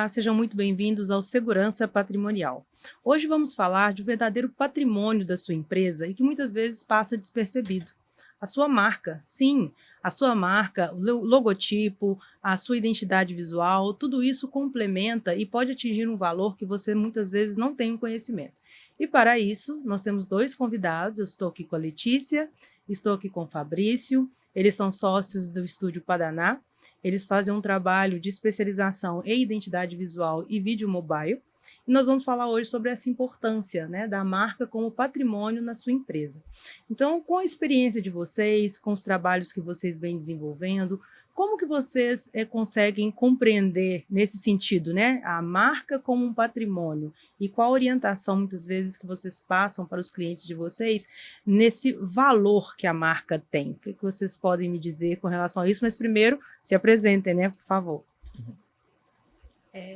Olá, sejam muito bem-vindos ao Segurança Patrimonial. Hoje vamos falar de um verdadeiro patrimônio da sua empresa e que muitas vezes passa despercebido. A sua marca, sim, a sua marca, o logotipo, a sua identidade visual, tudo isso complementa e pode atingir um valor que você muitas vezes não tem um conhecimento. E para isso, nós temos dois convidados, eu estou aqui com a Letícia, estou aqui com o Fabrício, eles são sócios do Estúdio Padaná. Eles fazem um trabalho de especialização em identidade visual e vídeo mobile. E nós vamos falar hoje sobre essa importância, né, da marca como patrimônio na sua empresa. Então, com a experiência de vocês, com os trabalhos que vocês vêm desenvolvendo, como que vocês conseguem compreender nesse sentido, né, a marca como um patrimônio e qual a orientação, muitas vezes, que vocês passam para os clientes de vocês nesse valor que a marca tem? O que vocês podem me dizer com relação a isso? Mas primeiro, se apresentem, né, por favor.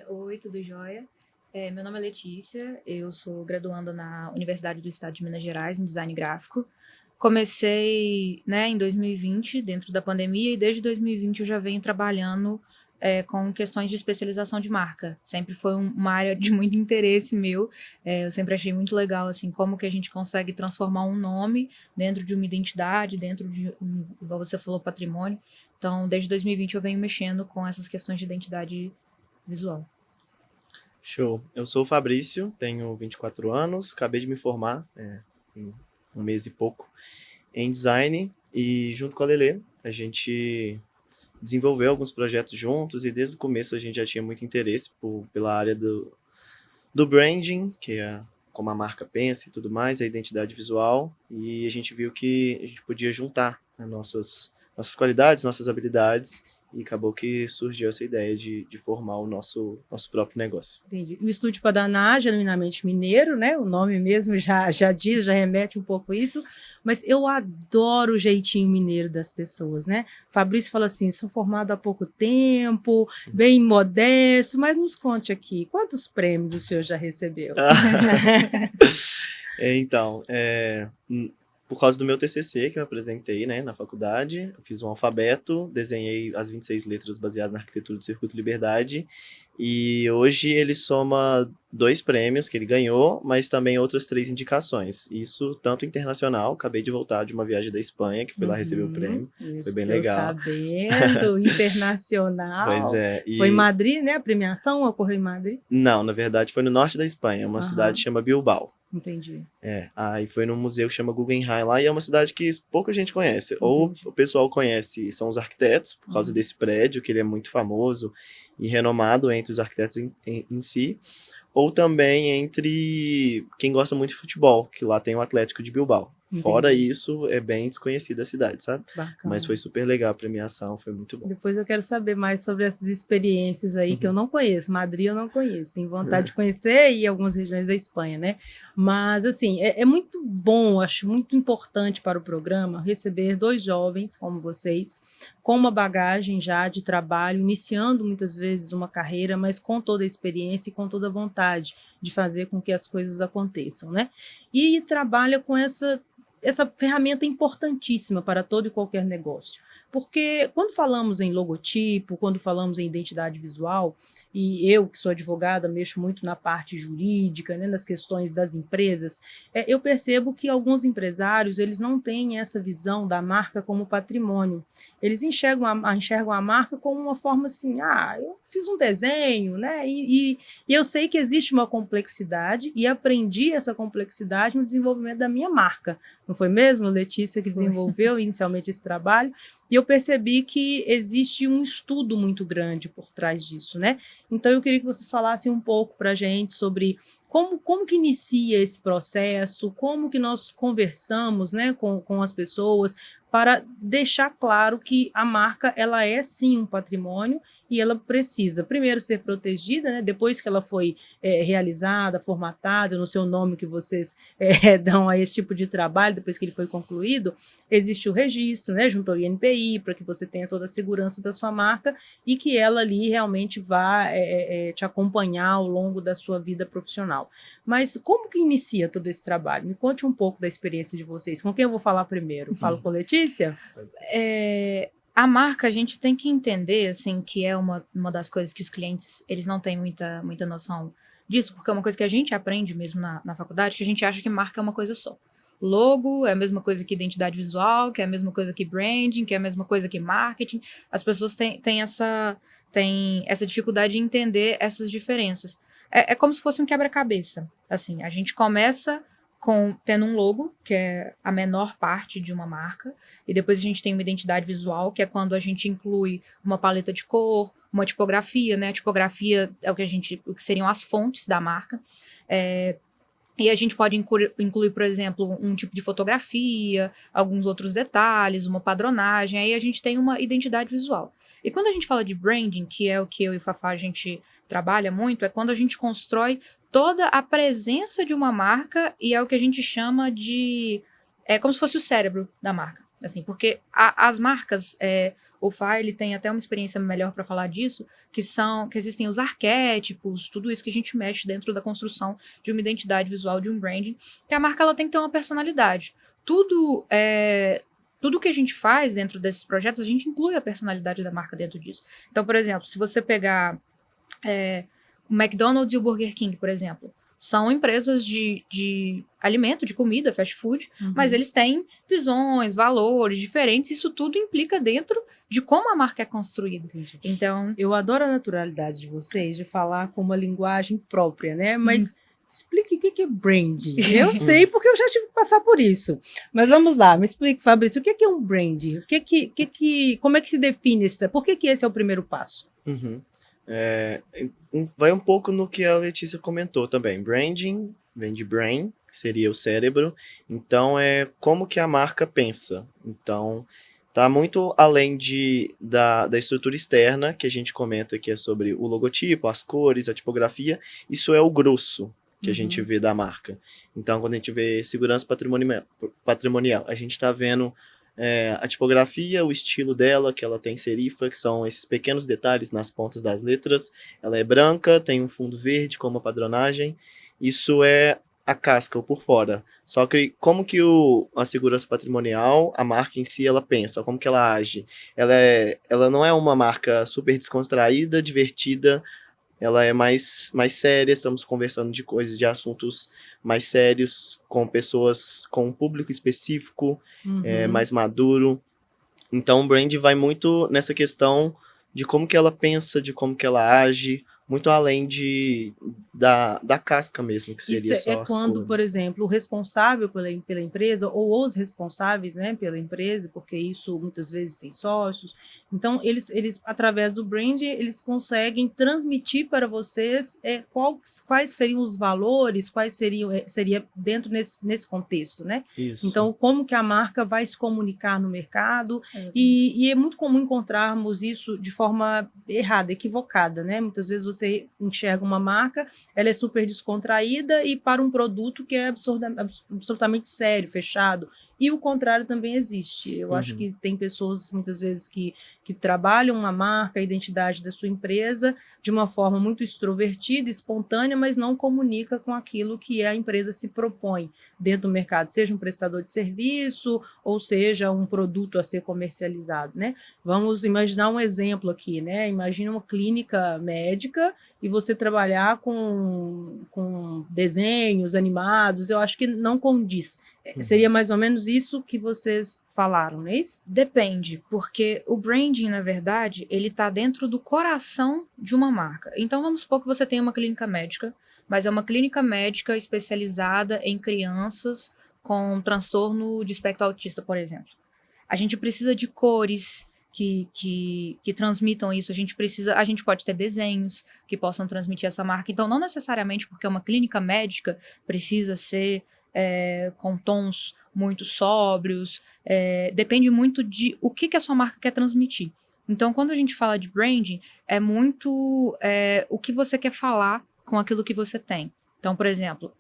Oi, tudo jóia? Meu nome é Letícia, eu sou graduanda na Universidade do Estado de Minas Gerais em design gráfico. Comecei, em 2020, dentro da pandemia, e desde 2020 eu já venho trabalhando com questões de especialização de marca. Sempre foi uma área de muito interesse meu. Eu sempre achei muito legal, assim, como que a gente consegue transformar um nome dentro de uma identidade, dentro de, igual você falou, patrimônio. Então, desde 2020 eu venho mexendo com essas questões de identidade visual. Show. Eu sou o Fabrício, tenho 24 anos, acabei de me formar, em um mês e pouco, em design, e junto com a Lelê, a gente desenvolveu alguns projetos juntos, e desde o começo a gente já tinha muito interesse pela área do branding, que é como a marca pensa e tudo mais, a identidade visual, e a gente viu que a gente podia juntar, né, nossas qualidades, nossas habilidades, e acabou que surgiu essa ideia de formar o nosso próprio negócio. Entendi. O Estúdio Padaná, genuinamente mineiro, né? O nome mesmo já diz, já remete um pouco isso, mas eu adoro o jeitinho mineiro das pessoas, né? Fabrício fala assim, sou formado há pouco tempo, bem modesto, mas nos conte aqui, quantos prêmios o senhor já recebeu? Então, por causa do meu TCC que eu apresentei, né, na faculdade, eu fiz um alfabeto, desenhei as 26 letras baseado na arquitetura do Circuito Liberdade, e hoje ele soma 2 prêmios que ele ganhou, mas também outras 3 indicações. Isso tanto internacional, acabei de voltar de uma viagem da Espanha, que fui lá receber o prêmio, foi bem legal. Sabendo, internacional. Pois é. Foi em Madrid, né? A premiação ocorreu em Madrid? Não, na verdade foi no norte da Espanha, uma cidade que chama Bilbao. Entendi. Aí foi num museu que chama Guggenheim lá, e é uma cidade que pouca gente conhece. Entendi. Ou o pessoal conhece, são os arquitetos, por causa desse prédio, que ele é muito famoso e renomado entre os arquitetos em si, ou também entre quem gosta muito de futebol, que lá tem o Atlético de Bilbao. Entendi. Fora isso, é bem desconhecida a cidade, sabe? Bacana. Mas foi super legal a premiação, foi muito bom. Depois eu quero saber mais sobre essas experiências aí que eu não conheço. Madrid eu não conheço, tenho vontade de conhecer e algumas regiões da Espanha, né? Mas, assim, é muito bom, acho muito importante para o programa receber 2 jovens como vocês, com uma bagagem já de trabalho, iniciando muitas vezes uma carreira, mas com toda a experiência e com toda a vontade de fazer com que as coisas aconteçam, né? E trabalha com essa ferramenta importantíssima para todo e qualquer negócio. Porque quando falamos em logotipo, quando falamos em identidade visual, e eu, que sou advogada, mexo muito na parte jurídica, né, nas questões das empresas, eu percebo que alguns empresários, eles não têm essa visão da marca como patrimônio. Eles enxergam a marca como uma forma assim, eu fiz um desenho, né, e eu sei que existe uma complexidade e aprendi essa complexidade no desenvolvimento da minha marca. Não foi mesmo, Letícia, que desenvolveu inicialmente esse trabalho? E eu percebi que existe um estudo muito grande por trás disso, né? Então, eu queria que vocês falassem um pouco para a gente sobre como que inicia esse processo, como que nós conversamos, né, com as pessoas para deixar claro que a marca ela é sim um patrimônio e ela precisa primeiro ser protegida, né, depois que ela foi realizada, formatada, no seu nome que vocês dão a esse tipo de trabalho, depois que ele foi concluído, existe o registro, né, junto ao INPI, para que você tenha toda a segurança da sua marca e que ela ali realmente vá te acompanhar ao longo da sua vida profissional. Mas como que inicia todo esse trabalho? Me conte um pouco da experiência de vocês. Com quem eu vou falar primeiro? Falo com a Letícia? A marca, a gente tem que entender, assim, que é uma das coisas que os clientes, eles não têm muita noção disso, porque é uma coisa que a gente aprende mesmo na faculdade, que a gente acha que marca é uma coisa só. Logo é a mesma coisa que identidade visual, que é a mesma coisa que branding, que é a mesma coisa que marketing. As pessoas têm essa dificuldade de entender essas diferenças. É como se fosse um quebra-cabeça. Assim, a gente começa tendo um logo, que é a menor parte de uma marca, e depois a gente tem uma identidade visual, que é quando a gente inclui uma paleta de cor, uma tipografia, né? A tipografia é o que seriam as fontes da marca. E a gente pode incluir, por exemplo, um tipo de fotografia, alguns outros detalhes, uma padronagem, aí a gente tem uma identidade visual. E quando a gente fala de branding, que é o que eu e o Fafá a gente trabalha muito, é quando a gente constrói toda a presença de uma marca e é o que a gente chama de... É como se fosse o cérebro da marca. Assim, porque as marcas, o Fá, ele tem até uma experiência melhor para falar disso, que existem os arquétipos, tudo isso que a gente mexe dentro da construção de uma identidade visual, de um branding, que a marca ela tem que ter uma personalidade. Tudo que a gente faz dentro desses projetos, a gente inclui a personalidade da marca dentro disso. Então, por exemplo, se você pegar o McDonald's e o Burger King, por exemplo, são empresas de alimento, de comida, fast food, mas eles têm visões, valores diferentes, isso tudo implica dentro de como a marca é construída. Entendi. Então, Eu adoro a naturalidade de vocês de falar com uma linguagem própria, né? Mas explique o que é branding. Eu sei porque eu já tive que passar por isso. Mas vamos lá, me explique, Fabrício, o que é um branding? Como é que se define isso? Por que esse é o primeiro passo? Vai um pouco no que a Letícia comentou também. Branding vem de brain, que seria o cérebro. Então, é como que a marca pensa. Então, tá muito além da estrutura externa, que a gente comenta que é sobre o logotipo, as cores, a tipografia. Isso é o grosso que a gente vê da marca. Então, quando a gente vê segurança patrimonial, a gente está vendo a tipografia, o estilo dela, que ela tem serifa, que são esses pequenos detalhes nas pontas das letras. Ela é branca, tem um fundo verde como a padronagem. Isso é a casca, ou por fora. Só que como que a segurança patrimonial, a marca em si, ela pensa, como que ela age? Ela não é uma marca super descontraída, divertida, ela é mais séria, estamos conversando de assuntos mais sérios, com pessoas com um público específico, mais maduro. Então, o brand vai muito nessa questão de como que ela pensa, de como que ela age, muito além da casca mesmo, que seria Isso só é as quando, cores. por exemplo, o responsável pela empresa, ou os responsáveis, né, pela empresa, porque isso muitas vezes tem sócios, então eles através do brand, eles conseguem transmitir para vocês quais seriam os valores, seria dentro nesse contexto, né? Isso. Então, como que a marca vai se comunicar no mercado, e é muito comum encontrarmos isso de forma errada, equivocada, né? Muitas vezes você enxerga uma marca, ela é super descontraída e para um produto que é absolutamente sério, fechado. E o contrário também existe. Eu acho que tem pessoas, muitas vezes, que trabalham uma marca, a identidade da sua empresa, de uma forma muito extrovertida, espontânea, mas não comunica com aquilo que a empresa se propõe dentro do mercado, seja um prestador de serviço, ou seja um produto a ser comercializado, né? Vamos imaginar um exemplo aqui, né? Imagina uma clínica médica e você trabalhar com desenhos animados, eu acho que não condiz. Seria mais ou menos isso que vocês falaram, não é isso? Depende, porque o branding, na verdade, ele está dentro do coração de uma marca. Então, vamos supor que você tem uma clínica médica, mas é uma clínica médica especializada em crianças com transtorno de espectro autista, por exemplo. A gente precisa de cores que transmitam isso. A gente pode ter desenhos que possam transmitir essa marca. Então, não necessariamente porque é uma clínica médica precisa ser com tons muito sóbrios. Depende muito de o que a sua marca quer transmitir. Então, quando a gente fala de branding, é muito o que você quer falar com aquilo que você tem. Então, por exemplo,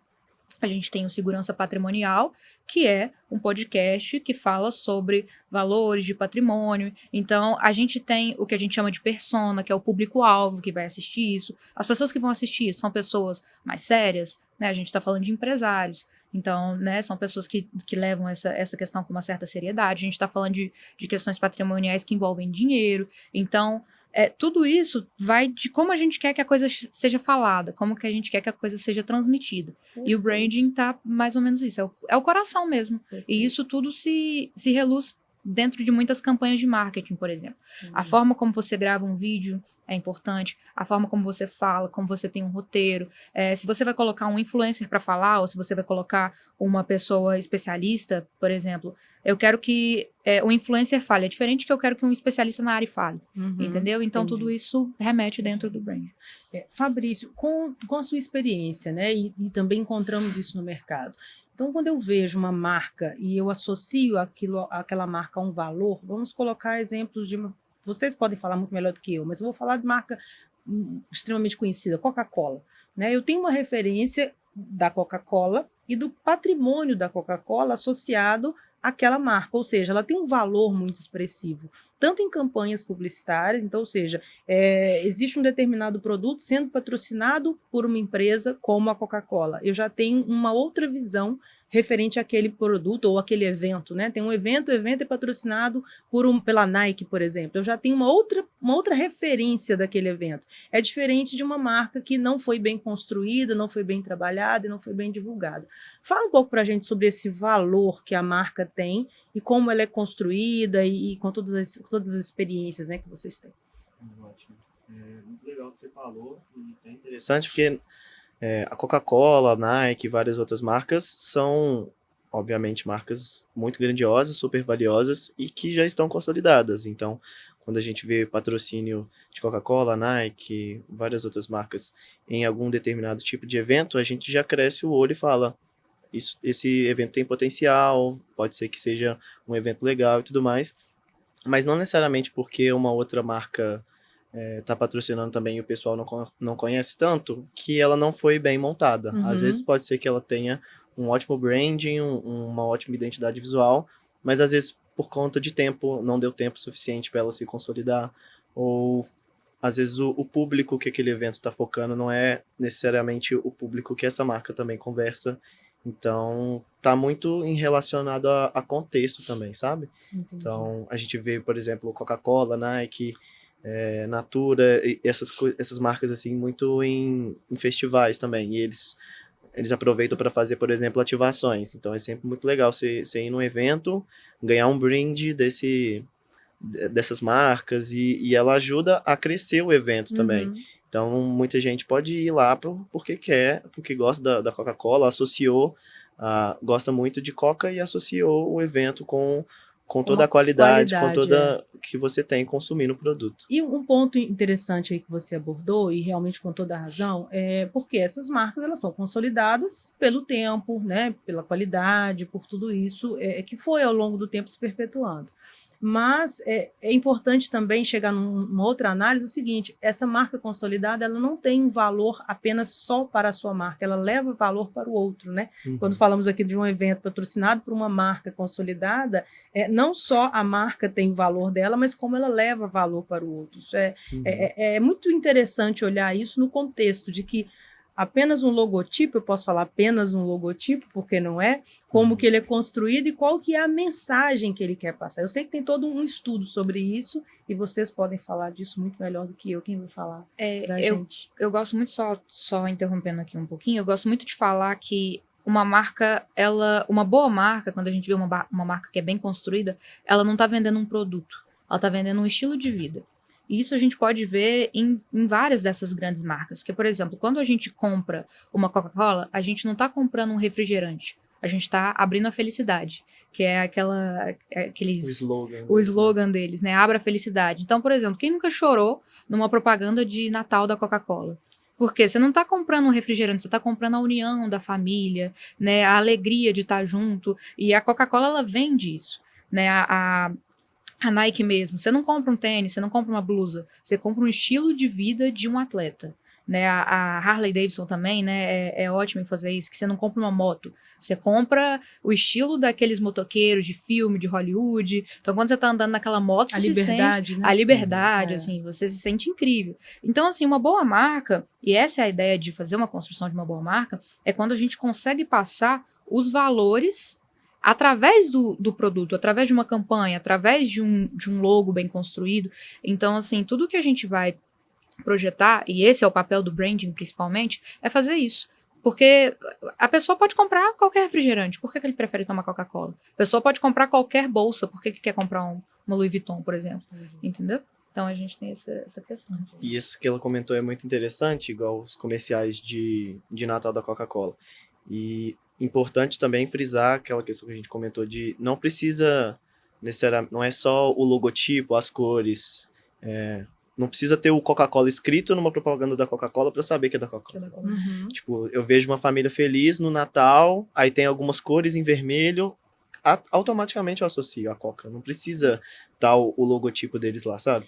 A gente tem o Segurança Patrimonial, que é um podcast que fala sobre valores de patrimônio. Então, a gente tem o que a gente chama de persona, que é o público-alvo que vai assistir isso. As pessoas que vão assistir isso são pessoas mais sérias, né? A gente está falando de empresários. Então, né, são pessoas que levam essa questão com uma certa seriedade. A gente está falando de questões patrimoniais que envolvem dinheiro. Então, tudo isso vai de como a gente quer que a coisa seja falada, como que a gente quer que a coisa seja transmitida. E o branding tá mais ou menos isso, é o coração mesmo. E isso tudo se reluz dentro de muitas campanhas de marketing, por exemplo. A forma como você grava um vídeo é importante, a forma como você fala, como você tem um roteiro. Se você vai colocar um influencer para falar, ou se você vai colocar uma pessoa especialista, por exemplo, eu quero que o influencer fale, é diferente que eu quero que um especialista na área fale, entendeu? Então, tudo isso remete dentro do brand. Fabrício, com a sua experiência, né, e também encontramos isso no mercado, então, quando eu vejo uma marca e eu associo aquela marca a um valor, vamos colocar exemplos de vocês podem falar muito melhor do que eu, mas eu vou falar de marca extremamente conhecida, Coca-Cola, né? Eu tenho uma referência da Coca-Cola e do patrimônio da Coca-Cola associado àquela marca, ou seja, ela tem um valor muito expressivo, tanto em campanhas publicitárias, então, ou seja, existe um determinado produto sendo patrocinado por uma empresa como a Coca-Cola. Eu já tenho uma outra visão referente àquele produto ou aquele evento, né? Tem um evento, o evento é patrocinado pela Nike, por exemplo. Eu já tenho uma outra referência daquele evento. É diferente de uma marca que não foi bem construída, não foi bem trabalhada e não foi bem divulgada. Fala um pouco para a gente sobre esse valor que a marca tem e como ela é construída e com todas as experiências, né, que vocês têm. Ótimo. Muito legal o que você falou e é interessante porque a Coca-Cola, a Nike e várias outras marcas são, obviamente, marcas muito grandiosas, super valiosas e que já estão consolidadas. Então, quando a gente vê patrocínio de Coca-Cola, Nike, várias outras marcas em algum determinado tipo de evento, a gente já cresce o olho e fala, esse evento tem potencial, pode ser que seja um evento legal e tudo mais, mas não necessariamente porque uma outra marca tá patrocinando também e o pessoal não conhece tanto, que ela não foi bem montada. Às vezes pode ser que ela tenha um ótimo branding, uma ótima identidade visual, mas às vezes por conta de tempo, não deu tempo suficiente para ela se consolidar, ou às vezes o público que aquele evento está focando não é necessariamente o público que essa marca também conversa, então tá muito relacionado a contexto também, sabe? Entendi. Então a gente vê, por exemplo, Coca-Cola, Nike, Natura, essas marcas assim muito em festivais também, e eles aproveitam para fazer, por exemplo, ativações, então é sempre muito legal você ir num evento, ganhar um brinde dessas marcas e ela ajuda a crescer o evento também. Então muita gente pode ir lá porque gosta da Coca-Cola, gosta muito de Coca e associou o evento com toda a qualidade, com toda que você tem consumindo o produto. E um ponto interessante aí que você abordou, e realmente com toda a razão, é porque essas marcas elas são consolidadas pelo tempo, né, pela qualidade, por tudo isso que foi ao longo do tempo se perpetuando. Mas é importante também chegar numa outra análise, o seguinte, essa marca consolidada, ela não tem um valor apenas só para a sua marca, ela leva valor para o outro, né? Quando falamos aqui de um evento patrocinado por uma marca consolidada, não só a marca tem o valor dela, mas como ela leva valor para o outro. Isso é muito interessante olhar isso no contexto de que apenas um logotipo, eu posso falar apenas um logotipo, porque não é, como que ele é construído e qual que é a mensagem que ele quer passar. Eu sei que tem todo um estudo sobre isso e vocês podem falar disso muito melhor do que eu. Quem vai falar pra gente? Eu gosto muito, só interrompendo aqui um pouquinho, eu gosto muito de falar que uma marca, uma boa marca, quando a gente vê uma marca que é bem construída, ela não está vendendo um produto, ela está vendendo um estilo de vida. E isso a gente pode ver em várias dessas grandes marcas. Porque, por exemplo, quando a gente compra uma Coca-Cola, a gente não está comprando um refrigerante. A gente está abrindo a felicidade, que é o slogan deles, né? Abra a felicidade. Então, por exemplo, quem nunca chorou numa propaganda de Natal da Coca-Cola? Porque você não está comprando um refrigerante, você está comprando a união da família, né? A alegria de estar junto. E a Coca-Cola, ela vende isso, né? A Nike mesmo, você não compra um tênis, você não compra uma blusa, você compra um estilo de vida de um atleta. né? A Harley Davidson também, né? É ótimo em fazer isso, que você não compra uma moto, você compra o estilo daqueles motoqueiros de filme, de Hollywood. Então, quando você tá andando naquela moto, você se sente... Né? A liberdade, assim, você se sente incrível. Então, assim, uma boa marca, e essa é a ideia de fazer uma construção de uma boa marca, é quando a gente consegue passar os valores através do produto, através de uma campanha, através de um logo bem construído. Então, assim, tudo que a gente vai projetar, e esse é o papel do branding principalmente, é fazer isso. Porque a pessoa pode comprar qualquer refrigerante, por que ele prefere tomar Coca-Cola? A pessoa pode comprar qualquer bolsa, por que quer comprar uma Louis Vuitton, por exemplo? Entendeu? Então a gente tem essa questão. E isso que ela comentou é muito interessante, igual os comerciais de Natal da Coca-Cola. E importante também frisar aquela questão que a gente comentou de não precisa necessariamente, não é só o logotipo, as cores, não precisa ter o Coca-Cola escrito numa propaganda da Coca-Cola para saber que é da Coca-Cola. Uhum. Tipo, eu vejo uma família feliz no Natal, aí tem algumas cores em vermelho, automaticamente eu associo a Coca. Não precisa estar o logotipo deles lá, sabe?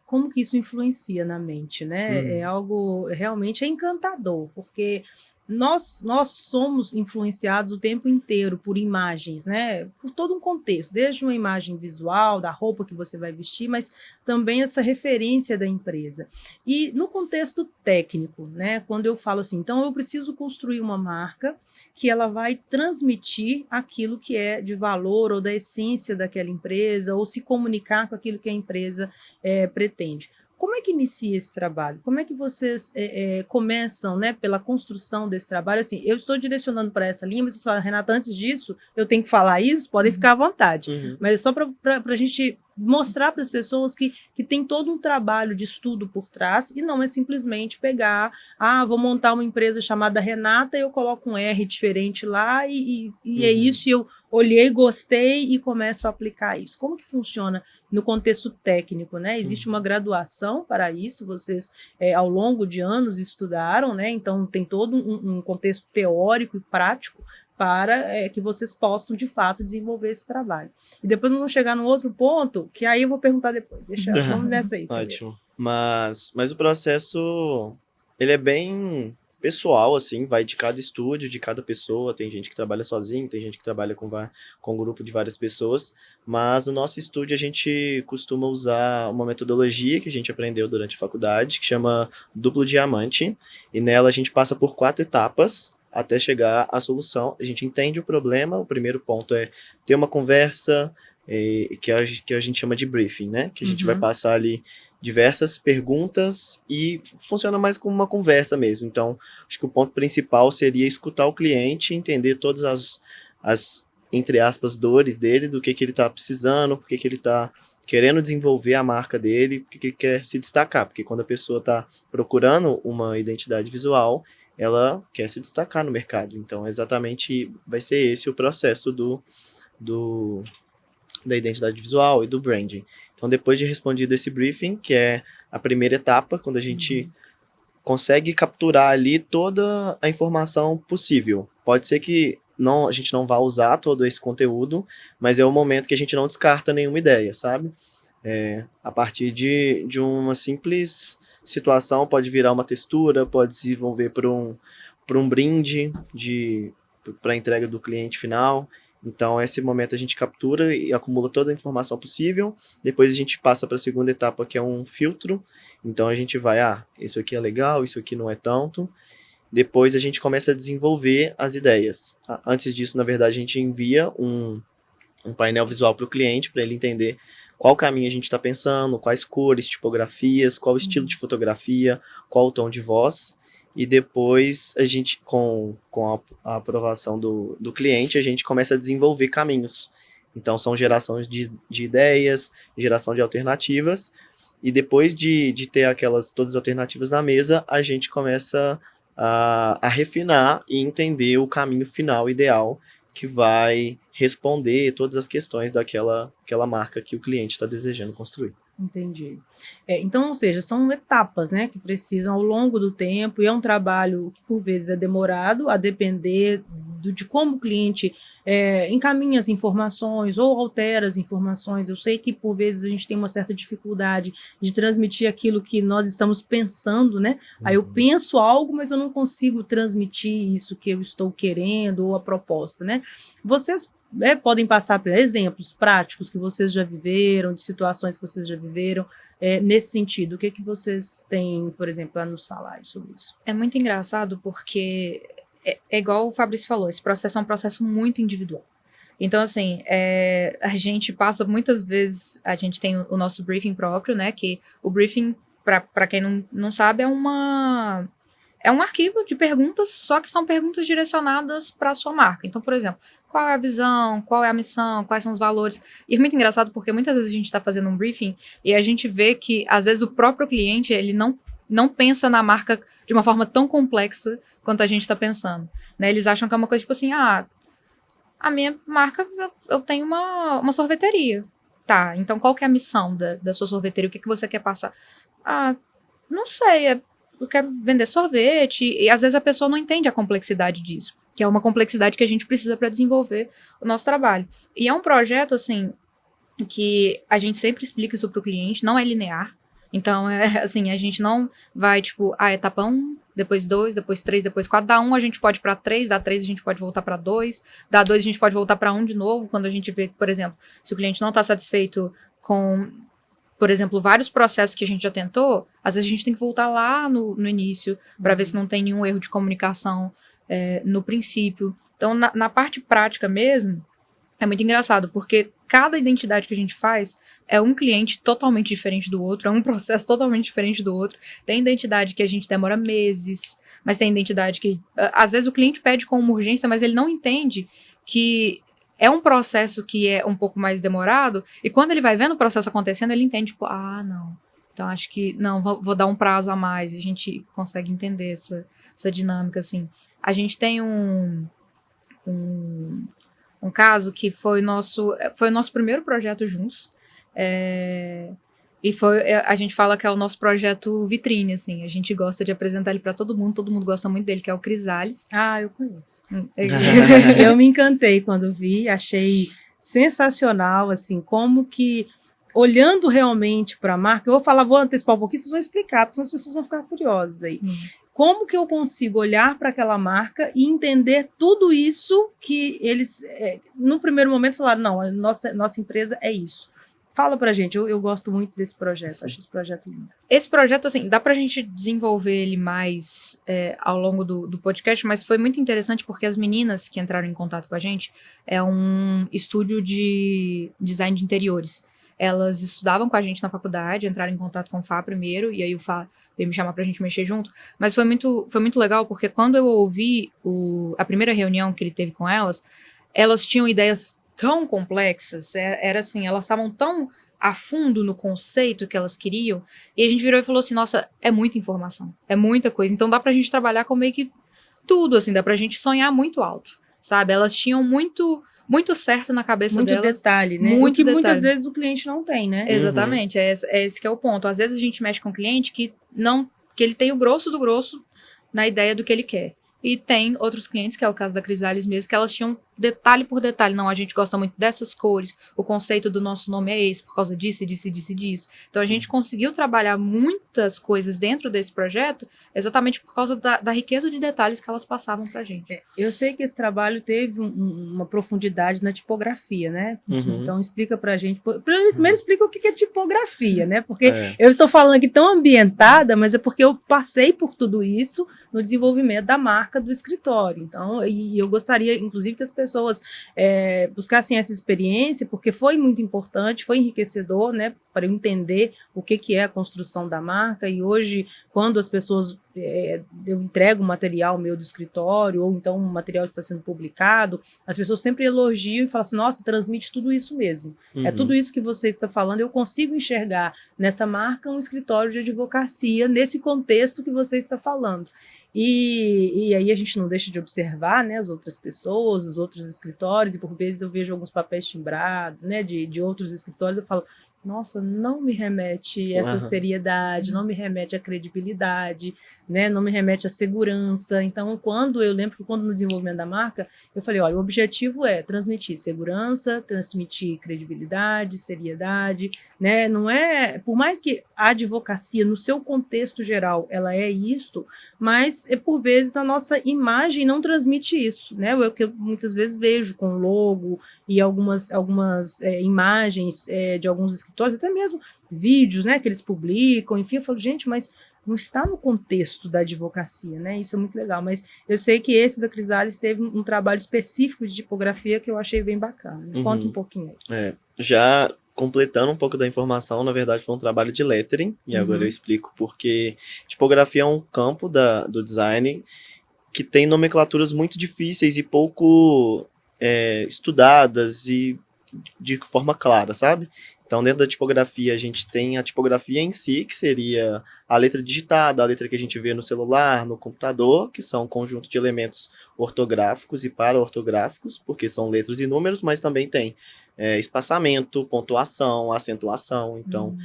Como que isso influencia na mente, né? É algo realmente encantador, porque nós somos influenciados o tempo inteiro por imagens, né? Por todo um contexto, desde uma imagem visual, da roupa que você vai vestir, mas também essa referência da empresa. E no contexto técnico, né? Quando eu falo assim, então eu preciso construir uma marca que ela vai transmitir aquilo que é de valor ou da essência daquela empresa, ou se comunicar com aquilo que a empresa pretende. Como é que inicia esse trabalho? Como é que vocês começam, né, pela construção desse trabalho? Assim, eu estou direcionando para essa linha, mas você fala, Renata, antes disso, eu tenho que falar isso? Podem ficar à vontade. Mas é só para a gente mostrar para as pessoas que tem todo um trabalho de estudo por trás e não é simplesmente pegar, vou montar uma empresa chamada Renata e eu coloco um R diferente lá e é isso, e eu olhei, gostei e começo a aplicar isso. Como que funciona no contexto técnico, né? Existe uma graduação para isso, vocês ao longo de anos estudaram, né? Então tem todo um contexto teórico e prático para que vocês possam, de fato, desenvolver esse trabalho. E depois nós vamos chegar num outro ponto, que aí eu vou perguntar depois. Vamos nessa aí. Ótimo. Mas o processo, ele é bem pessoal, assim, vai de cada estúdio, de cada pessoa. Tem gente que trabalha sozinho, tem gente que trabalha com um grupo de várias pessoas. Mas no nosso estúdio a gente costuma usar uma metodologia que a gente aprendeu durante a faculdade, que chama Duplo Diamante. E nela a gente passa por 4 etapas até chegar à solução. A gente entende o problema, o primeiro ponto é ter uma conversa, que a gente chama de briefing, né? Que a gente vai passar ali diversas perguntas e funciona mais como uma conversa mesmo. Então, acho que o ponto principal seria escutar o cliente, entender todas as entre aspas, dores dele, do que ele está precisando, por que ele está querendo desenvolver a marca dele, porque ele quer se destacar. Porque quando a pessoa está procurando uma identidade visual, ela quer se destacar no mercado. Então, exatamente vai ser esse o processo da identidade visual e do branding. Então, depois de respondido esse briefing, que é a primeira etapa, quando a gente consegue capturar ali toda a informação possível. Pode ser que a gente não vá usar todo esse conteúdo, mas é o momento que a gente não descarta nenhuma ideia, sabe? A partir de uma simples situação, pode virar uma textura, pode se desenvolver para um brinde para a entrega do cliente final. Então, esse momento a gente captura e acumula toda a informação possível. Depois a gente passa para a segunda etapa, que é um filtro. Então, a gente vai, isso aqui é legal, isso aqui não é tanto. Depois a gente começa a desenvolver as ideias. Antes disso, na verdade, a gente envia um painel visual para o cliente, para ele entender qual caminho a gente está pensando, quais cores, tipografias, qual estilo de fotografia, qual o tom de voz. E depois, a gente, com a aprovação do cliente, a gente começa a desenvolver caminhos. Então, são gerações de ideias, geração de alternativas. E depois de ter todas as alternativas na mesa, a gente começa a refinar e entender o caminho final ideal que vai responder todas as questões daquela marca que o cliente está desejando construir. Entendi. Então, ou seja, são etapas, né, que precisam ao longo do tempo, e é um trabalho que por vezes é demorado, a depender de como o cliente encaminha as informações ou altera as informações. Eu sei que, por vezes, a gente tem uma certa dificuldade de transmitir aquilo que nós estamos pensando, né? Aí eu penso algo, mas eu não consigo transmitir isso que eu estou querendo ou a proposta, né? Vocês podem passar por exemplos práticos que vocês já viveram, de situações que vocês já viveram, nesse sentido. O que vocês têm, por exemplo, a nos falar sobre isso? É muito engraçado porque é igual o Fabrício falou, esse processo é um processo muito individual. Então, assim, a gente passa muitas vezes, a gente tem o nosso briefing próprio, né, que o briefing, para quem não sabe, é um arquivo de perguntas, só que são perguntas direcionadas para a sua marca. Então, por exemplo, qual é a visão, qual é a missão, quais são os valores. E é muito engraçado porque muitas vezes a gente está fazendo um briefing e a gente vê que, às vezes, o próprio cliente, ele não pensa na marca de uma forma tão complexa quanto a gente está pensando, né? Eles acham que é uma coisa tipo assim, a minha marca, eu tenho uma sorveteria. Tá, então qual que é a missão da sua sorveteria? O que você quer passar? Não sei, eu quero vender sorvete. E às vezes a pessoa não entende a complexidade disso, que é uma complexidade que a gente precisa para desenvolver o nosso trabalho. E é um projeto, assim, que a gente sempre explica isso para o cliente, não é linear. Então, assim, a gente não vai, tipo, etapa 1, depois 2, depois 3, depois 4. Da 1 a gente pode ir para 3, da 3 a gente pode voltar para 2, da 2 a gente pode voltar para 1 de novo, quando a gente vê, por exemplo, se o cliente não está satisfeito com, por exemplo, vários processos que a gente já tentou, às vezes a gente tem que voltar lá no início, para ver se não tem nenhum erro de comunicação no princípio. Então, na parte prática mesmo, é muito engraçado, porque cada identidade que a gente faz é um cliente totalmente diferente do outro, é um processo totalmente diferente do outro. Tem identidade que a gente demora meses, mas tem identidade que, às vezes, o cliente pede com uma urgência, mas ele não entende que é um processo que é um pouco mais demorado, e quando ele vai vendo o processo acontecendo, ele entende, tipo, não. Então, acho que, não, vou dar um prazo a mais, e a gente consegue entender essa dinâmica, assim. A gente tem um caso que foi o nosso primeiro projeto juntos, e a gente fala que é o nosso projeto vitrine, assim, a gente gosta de apresentar ele para todo mundo gosta muito dele, que é o Crisales. Eu conheço. Eu me encantei quando vi, achei sensacional, assim, como que, olhando realmente para a marca, vou antecipar um pouquinho, vocês vão explicar, porque senão as pessoas vão ficar curiosas aí. Como que eu consigo olhar para aquela marca e entender tudo isso que eles, no primeiro momento, falaram, não, a nossa empresa é isso. Fala pra gente, eu gosto muito desse projeto, acho esse projeto lindo. Esse projeto, assim, dá pra gente desenvolver ele mais ao longo do podcast, mas foi muito interessante porque as meninas que entraram em contato com a gente é um estúdio de design de interiores. Elas estudavam com a gente na faculdade, entraram em contato com o Fá primeiro, e aí o Fá veio me chamar pra gente mexer junto. Mas foi muito legal, porque quando eu ouvi a primeira reunião que ele teve com elas tinham ideias tão complexas, era assim, elas estavam tão a fundo no conceito que elas queriam, e a gente virou e falou assim, nossa, é muita informação, é muita coisa, então dá pra gente trabalhar com meio que tudo, assim, dá pra gente sonhar muito alto, sabe? Elas tinham muito certo na cabeça delas. Muito detalhe, né? Muito que detalhe. Muitas vezes o cliente não tem, né? Exatamente, esse que é o ponto. Às vezes a gente mexe com um cliente que ele tem o grosso do grosso na ideia do que ele quer. E tem outros clientes, que é o caso da Crisales mesmo, que elas tinham detalhe por detalhe. Não, a gente gosta muito dessas cores, o conceito do nosso nome é esse, por causa disso, disso, disso, disso. Então a gente conseguiu trabalhar muitas coisas dentro desse projeto, exatamente por causa da riqueza de detalhes que elas passavam pra gente. Eu sei que esse trabalho teve uma profundidade na tipografia, né? Então explica pra gente. Primeiro explica o que é tipografia, né? Porque eu estou falando aqui tão ambientada, mas é porque eu passei por tudo isso no desenvolvimento da marca do escritório. Então, e eu gostaria, inclusive, que as pessoas buscassem essa experiência, porque foi muito importante, foi enriquecedor, né, para eu entender o que é a construção da marca. E hoje, quando as pessoas, eu entrego o material meu do escritório, ou então o material está sendo publicado, as pessoas sempre elogiam e falam assim, nossa, transmite tudo isso mesmo. É tudo isso que você está falando, eu consigo enxergar nessa marca um escritório de advocacia, nesse contexto que você está falando. E aí a gente não deixa de observar, né, as outras pessoas, os outros escritórios, e por vezes eu vejo alguns papéis timbrados, né, de outros escritórios, eu falo, nossa, não me remete a essa Aham. seriedade, não me remete à credibilidade, né? Não me remete à segurança. Então, eu lembro que quando no desenvolvimento da marca, eu falei, olha, o objetivo é transmitir segurança, transmitir credibilidade, seriedade, né? Não é, por mais que a advocacia, no seu contexto geral, ela é isto, mas por vezes a nossa imagem não transmite isso, né? O que eu muitas vezes vejo com logo e algumas imagens de alguns escritórios, até mesmo vídeos, né, que eles publicam, enfim, eu falo, gente, mas não está no contexto da advocacia, né? Isso é muito legal, mas eu sei que esse da Crisales teve um trabalho específico de tipografia que eu achei bem bacana. Conta um pouquinho aí. Já completando um pouco da informação, na verdade foi um trabalho de lettering, e agora eu explico porque tipografia é um campo do design que tem nomenclaturas muito difíceis e pouco estudadas e de forma clara, sabe? Então, dentro da tipografia, a gente tem a tipografia em si, que seria a letra digitada, a letra que a gente vê no celular, no computador, que são um conjunto de elementos ortográficos e para-ortográficos, porque são letras e números, mas também tem espaçamento, pontuação, acentuação. Então,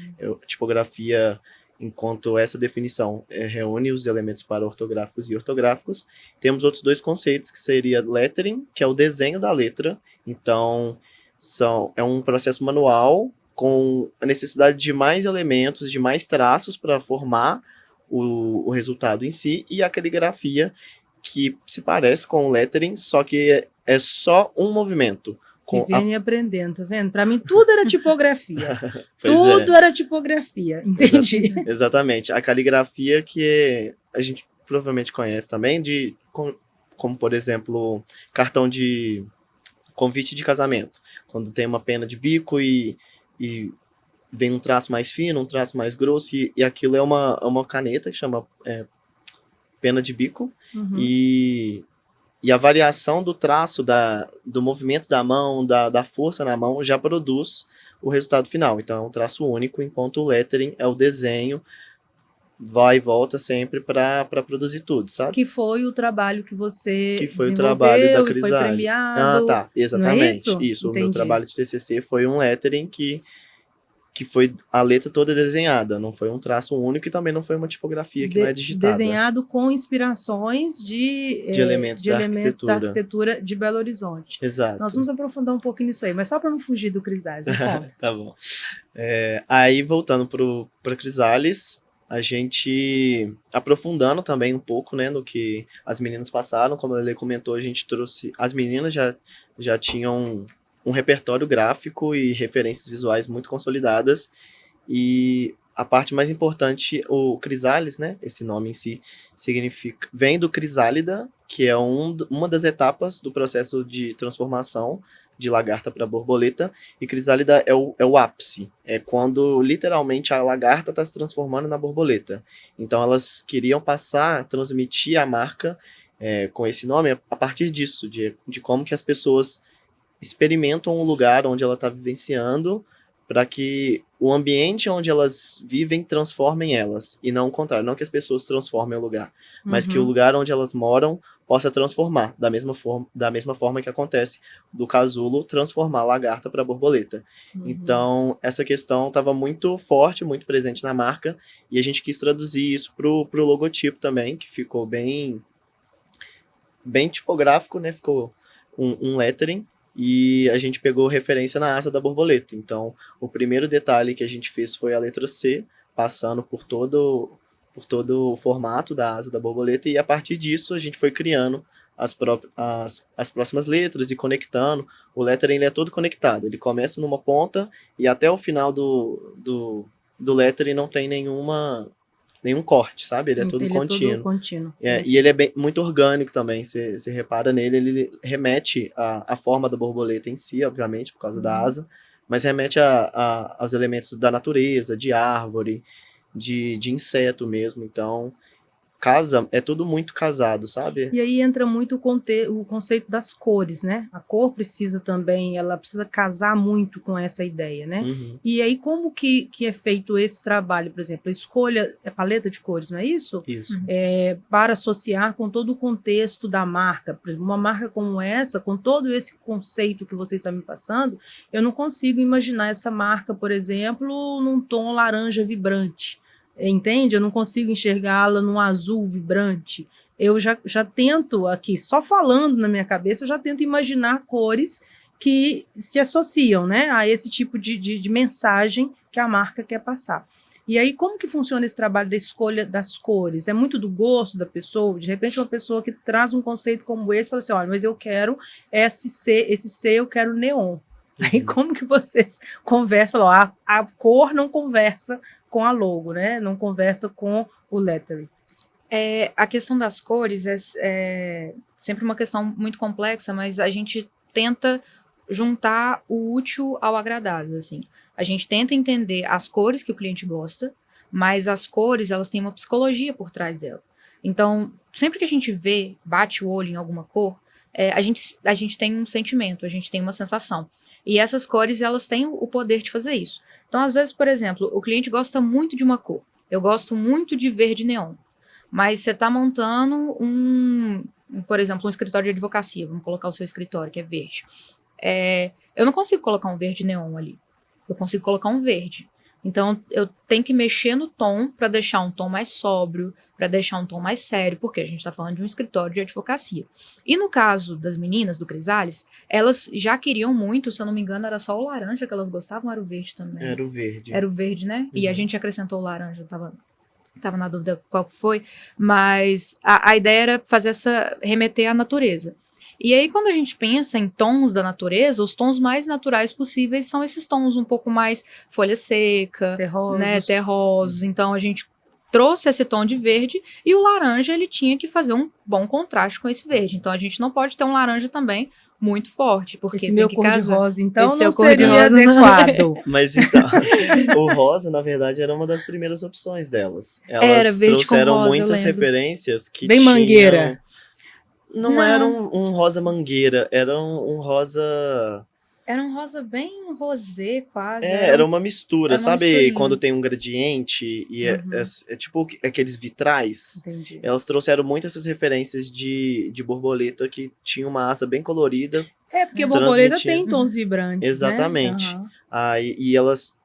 tipografia, enquanto essa definição reúne os elementos para-ortográficos e ortográficos, temos outros dois conceitos, que seria lettering, que é o desenho da letra. Então, é um processo manual com a necessidade de mais elementos, de mais traços para formar o resultado em si, e a caligrafia, que se parece com o lettering, só que é só um movimento. Vivendo e aprendendo, tá vendo? Para mim tudo era tipografia. Tudo era tipografia, entendi. Exatamente. A caligrafia que a gente provavelmente conhece também, como por exemplo, cartão de convite de casamento. Quando tem uma pena de bico e vem um traço mais fino, um traço mais grosso, e aquilo é uma caneta que chama pena de bico, e a variação do traço, do movimento da mão, da força na mão, já produz o resultado final. Então, é um traço único, enquanto o lettering é o desenho, vai e volta sempre para produzir tudo, sabe? Que foi o trabalho que você Que foi o trabalho da e foi Crisales. premiado. Tá, exatamente. Não é isso? Isso, o meu trabalho de TCC foi um lettering que foi a letra toda desenhada, não foi um traço único, e também não foi uma tipografia que não é digitada. Desenhado com inspirações de elementos da arquitetura de Belo Horizonte. Exato. Nós vamos aprofundar um pouquinho nisso aí, mas só para não fugir do Crisales, me conta. Tá bom. Aí, voltando para Crisales, a gente aprofundando também um pouco, né, no que as meninas passaram, como a Lele comentou, a gente trouxe, as meninas já tinham um repertório gráfico e referências visuais muito consolidadas, e a parte mais importante, o Crisales, né, esse nome em si, vem do crisálida, que é uma das etapas do processo de transformação de lagarta para borboleta, e crisálida é o ápice, é quando literalmente a lagarta está se transformando na borboleta. Então elas queriam transmitir a marca com esse nome a partir disso, de como que as pessoas experimentam o lugar onde ela está vivenciando, para que o ambiente onde elas vivem transformem elas, e não o contrário, não que as pessoas transformem o lugar, mas que o lugar onde elas moram possa transformar, da mesma forma que acontece do casulo transformar a lagarta para borboleta. Então, essa questão estava muito forte, muito presente na marca, e a gente quis traduzir isso pro logotipo também, que ficou bem tipográfico, né? Ficou um lettering, e a gente pegou referência na asa da borboleta. Então, o primeiro detalhe que a gente fez foi a letra C, passando por todo o formato da asa da borboleta, e a partir disso a gente foi criando as próximas letras e conectando. O lettering ele é todo conectado, ele começa numa ponta e até o final do lettering não tem nenhum corte, sabe? Ele é todo contínuo. É todo contínuo. E ele é muito orgânico também, você repara nele, ele remete à forma da borboleta em si, obviamente, por causa da asa, mas remete aos elementos da natureza, de árvore, de inseto mesmo. Então, casa, é tudo muito casado, sabe? E aí entra muito o conceito das cores, né? A cor precisa também, ela precisa casar muito com essa ideia, né? Uhum. E aí como que é feito esse trabalho, por exemplo, a escolha, a paleta de cores, não é isso? Isso. Para associar com todo o contexto da marca. Por exemplo, uma marca como essa, com todo esse conceito que você está me passando, eu não consigo imaginar essa marca, por exemplo, num tom laranja vibrante. Entende? Eu não consigo enxergá-la num azul vibrante. Eu já tento aqui, só falando na minha cabeça, eu já tento imaginar cores que se associam, né, a esse tipo de mensagem que a marca quer passar. E aí, como que funciona esse trabalho da escolha das cores? É muito do gosto da pessoa? De repente, uma pessoa que traz um conceito como esse, fala assim, olha, mas eu quero esse C eu quero neon. Aí, como que vocês conversam? Falam, a cor não conversa com a logo, né? Não conversa com o lettering. A questão das cores é sempre uma questão muito complexa, mas a gente tenta juntar o útil ao agradável, assim. A gente tenta entender as cores que o cliente gosta, mas as cores, elas têm uma psicologia por trás delas. Então, sempre que a gente bate o olho em alguma cor, a gente tem um sentimento, a gente tem uma sensação. E essas cores, elas têm o poder de fazer isso. Então, às vezes, por exemplo, o cliente gosta muito de uma cor. Eu gosto muito de verde neon. Mas você está montando por exemplo, um escritório de advocacia. Vamos colocar o seu escritório, que é verde. Eu não consigo colocar um verde neon ali. Eu consigo colocar um verde. Então, eu tenho que mexer no tom para deixar um tom mais sóbrio, para deixar um tom mais sério, porque a gente está falando de um escritório de advocacia. E no caso das meninas do Crisales, elas já queriam muito, se eu não me engano, era só o laranja que elas gostavam, ou era o verde também? Era o verde. Era o verde, né? E a gente acrescentou o laranja, tava na dúvida qual que foi, mas a ideia era fazer remeter à natureza. E aí, quando a gente pensa em tons da natureza, os tons mais naturais possíveis são esses tons um pouco mais folha seca, terrosos, né, terrosos. Então, a gente trouxe esse tom de verde e o laranja, ele tinha que fazer um bom contraste com esse verde. Então, a gente não pode ter um laranja também muito forte, porque esse tem meu que cor-de-rosa, então, esse não cor-de-rosa seria adequado. Mas então, o rosa, na verdade, era uma das primeiras opções delas. Elas era verde trouxeram com rosa, muitas referências que bem tinham... mangueira. Não era um rosa mangueira, era um rosa... Era um rosa bem rosé, quase. Era uma mistura, era uma sabe? misturinha. Quando tem um gradiente e é tipo aqueles vitrais. Entendi. Elas trouxeram muito essas referências de borboleta que tinha uma asa bem colorida. Porque a borboleta tem tons vibrantes, exatamente. Né? E elas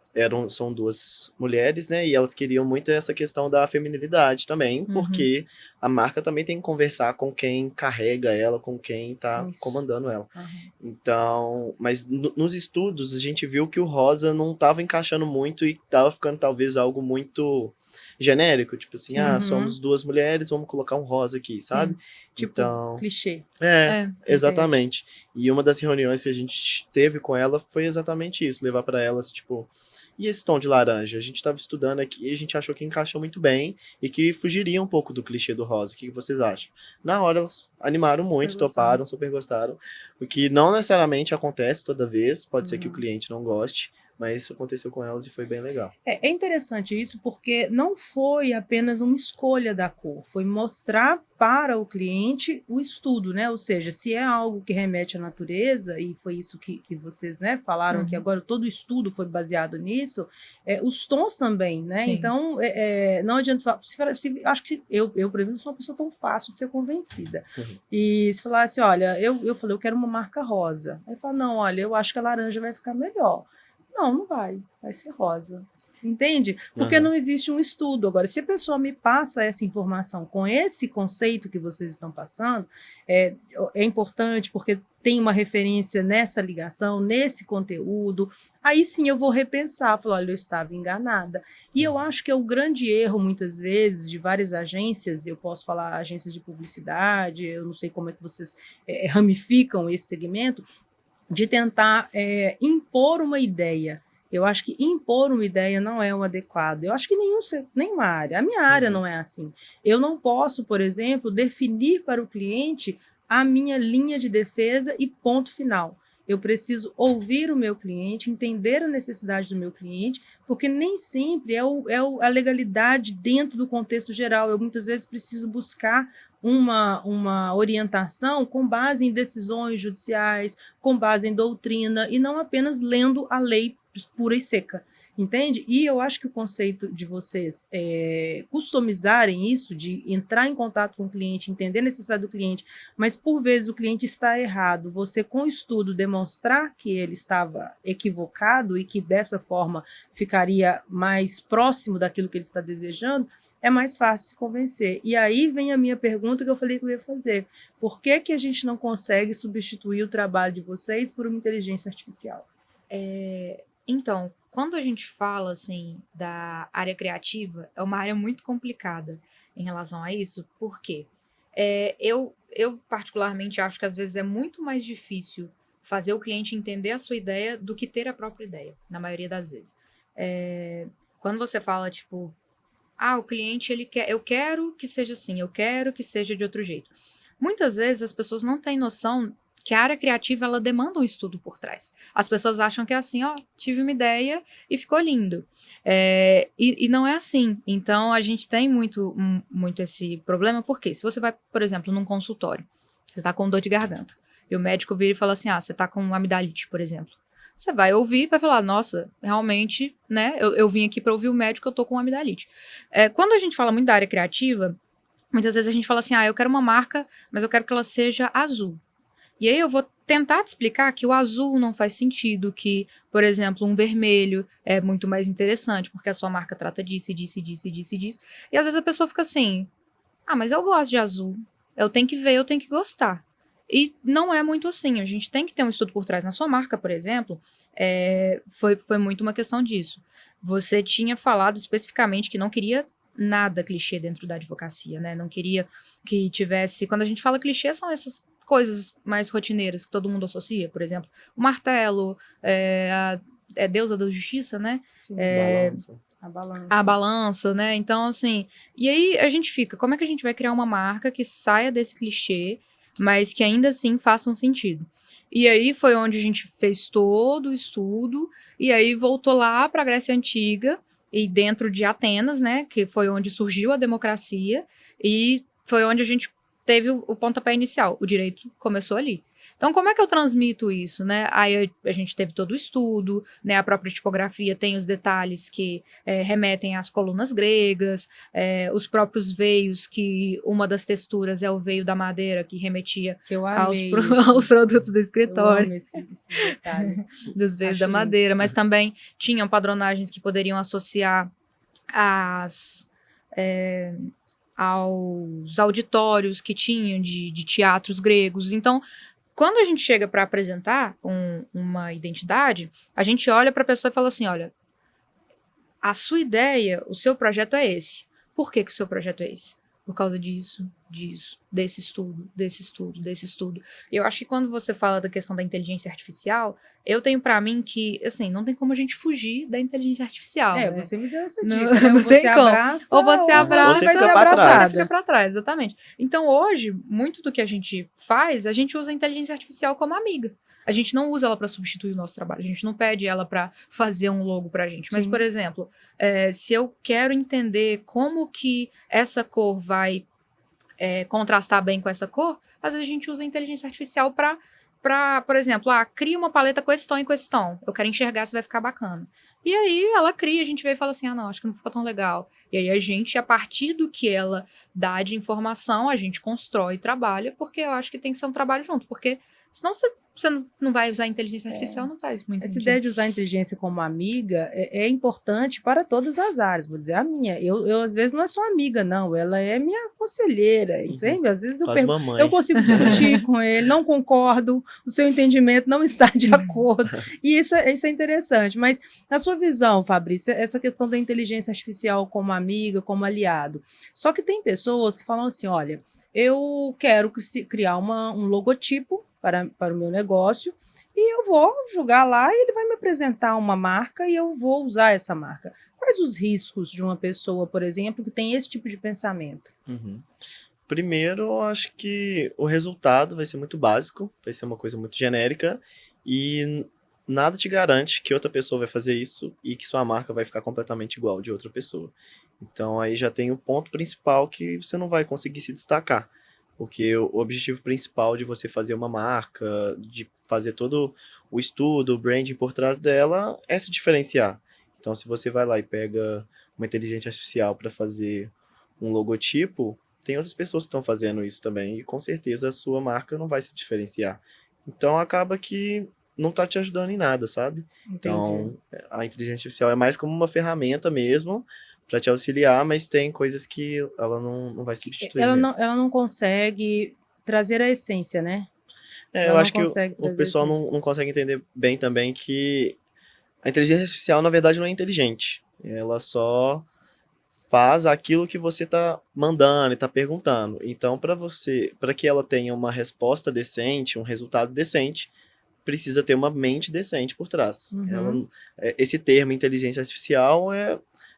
são duas mulheres, né? E elas queriam muito essa questão da feminilidade também, porque a marca também tem que conversar com quem carrega ela, com quem tá comandando ela. Então, mas nos estudos a gente viu que o rosa não tava encaixando muito e tava ficando talvez algo muito genérico, tipo assim, somos duas mulheres, vamos colocar um rosa aqui, sabe? Tipo, então, clichê. Exatamente. E uma das reuniões que a gente teve com ela foi exatamente isso, levar para elas, tipo, e esse tom de laranja? A gente estava estudando aqui e a gente achou que encaixou muito bem e que fugiria um pouco do clichê do rosa. O que vocês acham? Na hora elas animaram muito, toparam, super gostaram. O que não necessariamente acontece toda vez, pode ser que o cliente não goste, mas isso aconteceu com elas e foi bem legal. É interessante isso porque não foi apenas uma escolha da cor, foi mostrar para o cliente o estudo, né? Ou seja, se é algo que remete à natureza, e foi isso que vocês, né, falaram, que agora todo o estudo foi baseado nisso, os tons também, né? Sim. Então, não adianta falar, acho que eu, por exemplo, sou uma pessoa tão fácil de ser convencida. E se falasse, olha, eu falei, eu quero uma marca rosa. Aí fala, não, olha, eu acho que a laranja vai ficar melhor. Não vai ser rosa, entende? Porque não existe um estudo. Agora, se a pessoa me passa essa informação com esse conceito que vocês estão passando, é importante porque tem uma referência nessa ligação, nesse conteúdo, aí sim eu vou repensar, falar, olha, eu estava enganada. E eu acho que é o grande erro, muitas vezes, de várias agências, eu posso falar agências de publicidade, eu não sei como é que vocês ramificam esse segmento, de tentar impor uma ideia. Eu acho que impor uma ideia não é o adequado. Eu acho que nenhuma área. A minha área não é assim. Eu não posso, por exemplo, definir para o cliente a minha linha de defesa e ponto final. eu preciso ouvir o meu cliente, entender a necessidade do meu cliente, porque nem sempre a legalidade dentro do contexto geral. Eu muitas vezes preciso buscar uma orientação com base em decisões judiciais, com base em doutrina, e não apenas lendo a lei pura e seca. Entende? E eu acho que o conceito de vocês customizarem isso, de entrar em contato com o cliente, entender a necessidade do cliente, mas por vezes o cliente está errado, você com o estudo demonstrar que ele estava equivocado e que dessa forma ficaria mais próximo daquilo que ele está desejando, é mais fácil se convencer. E aí vem a minha pergunta que eu falei que eu ia fazer. Por que que a gente não consegue substituir o trabalho de vocês por uma inteligência artificial? Então, quando a gente fala assim da área criativa, é uma área muito complicada em relação a isso, porque eu particularmente acho que às vezes é muito mais difícil fazer o cliente entender a sua ideia do que ter a própria ideia, na maioria das vezes. Quando você fala, tipo, o cliente ele quer, eu quero que seja assim, eu quero que seja de outro jeito. Muitas vezes as pessoas não têm noção que a área criativa ela demanda um estudo por trás. As pessoas acham que é assim, tive uma ideia e ficou lindo. E não é assim. Então a gente tem muito esse problema, porque se você vai, por exemplo, num consultório, você está com dor de garganta, e o médico vira e fala assim, você está com amidalite, por exemplo. Você vai ouvir e vai falar, nossa, realmente, né, eu vim aqui para ouvir o médico, eu tô com amidalite. Quando a gente fala muito da área criativa, muitas vezes a gente fala assim, eu quero uma marca, mas eu quero que ela seja azul. E aí eu vou tentar te explicar que o azul não faz sentido, que, por exemplo, um vermelho é muito mais interessante, porque a sua marca trata disso, e disso, e disso, e disso, e disso. E às vezes a pessoa fica assim, mas eu gosto de azul. Eu tenho que ver, eu tenho que gostar. E não é muito assim, a gente tem que ter um estudo por trás. Na sua marca, por exemplo, foi muito uma questão disso. Você tinha falado especificamente que não queria nada clichê dentro da advocacia, né? Não queria que tivesse... Quando a gente fala clichê, são essas coisas mais rotineiras que todo mundo associa. Por exemplo, o martelo, a deusa da justiça, né? Sim, a balança. A balança, né? Então, assim... E aí a gente fica, como é que a gente vai criar uma marca que saia desse clichê, mas que ainda assim faça um sentido? E aí foi onde a gente fez todo o estudo, e aí voltou lá para a Grécia Antiga, e dentro de Atenas, né, que foi onde surgiu a democracia, e foi onde a gente teve o pontapé inicial, o direito começou ali. Então, como é que eu transmito isso, né? Aí a gente teve todo o estudo, né? A própria tipografia tem os detalhes que remetem às colunas gregas, os próprios veios, que uma das texturas é o veio da madeira, que remetia aos produtos do escritório. Eu amo esse detalhe. Dos veios da madeira, mas também tinham padronagens que poderiam associar aos auditórios que tinham de teatros gregos. Então, quando a gente chega para apresentar uma identidade, a gente olha para a pessoa e fala assim, olha, a sua ideia, o seu projeto é esse. Por que o seu projeto é esse? Por causa disso, desse estudo. E eu acho que quando você fala da questão da inteligência artificial, eu tenho para mim que, assim, não tem como a gente fugir da inteligência artificial. Né? Você me deu essa dica, né? Não você tem como. abraça, ou você abraça, você vai fica ser pra abraçado, trás. fica para trás, exatamente. Então, hoje, muito do que a gente faz, a gente usa a inteligência artificial como amiga. A gente não usa ela para substituir o nosso trabalho, a gente não pede ela para fazer um logo pra gente. Mas, por exemplo, se eu quero entender como que essa cor vai contrastar bem com essa cor, às vezes a gente usa a inteligência artificial para, por exemplo, cria uma paleta com esse tom e com esse tom. Eu quero enxergar se vai ficar bacana. E aí ela cria, a gente vê e fala assim, não, acho que não ficou tão legal. E aí a gente, a partir do que ela dá de informação, a gente constrói e trabalha, porque eu acho que tem que ser um trabalho junto, porque senão você não vai usar a inteligência artificial, não faz muito Essa sentido. ideia de usar a inteligência como amiga é importante para todas as áreas, vou dizer a minha. Eu às vezes, não é só amiga, não, ela é minha conselheira, sabe? Às vezes eu consigo discutir com ele, não concordo, o seu entendimento não está de acordo, e isso é interessante. Mas, na sua visão, Fabrício, essa questão da inteligência artificial como amiga, como aliado, só que tem pessoas que falam assim, olha, eu quero criar um logotipo para o meu negócio, e eu vou jogar lá e ele vai me apresentar uma marca e eu vou usar essa marca. Quais os riscos de uma pessoa, por exemplo, que tem esse tipo de pensamento? Primeiro, eu acho que o resultado vai ser muito básico, vai ser uma coisa muito genérica, e nada te garante que outra pessoa vai fazer isso e que sua marca vai ficar completamente igual de outra pessoa. Então aí já tem o ponto principal que você não vai conseguir se destacar. Porque o objetivo principal de você fazer uma marca, de fazer todo o estudo, o branding por trás dela, é se diferenciar. Então, se você vai lá e pega uma inteligência artificial para fazer um logotipo, tem outras pessoas que estão fazendo isso também, e com certeza a sua marca não vai se diferenciar. Então, acaba que não está te ajudando em nada, sabe? Entendi. Então, a inteligência artificial é mais como uma ferramenta mesmo, para te auxiliar, mas tem coisas que ela não vai substituir mesmo. Ela não consegue trazer a essência, né? Eu Ela não acho que consegue o trazer pessoal assim. não consegue entender bem também que a inteligência artificial, na verdade, não é inteligente. Ela só faz aquilo que você está mandando e está perguntando. Então, para que ela tenha uma resposta decente, um resultado decente, precisa ter uma mente decente por trás. Uhum. Esse termo inteligência artificial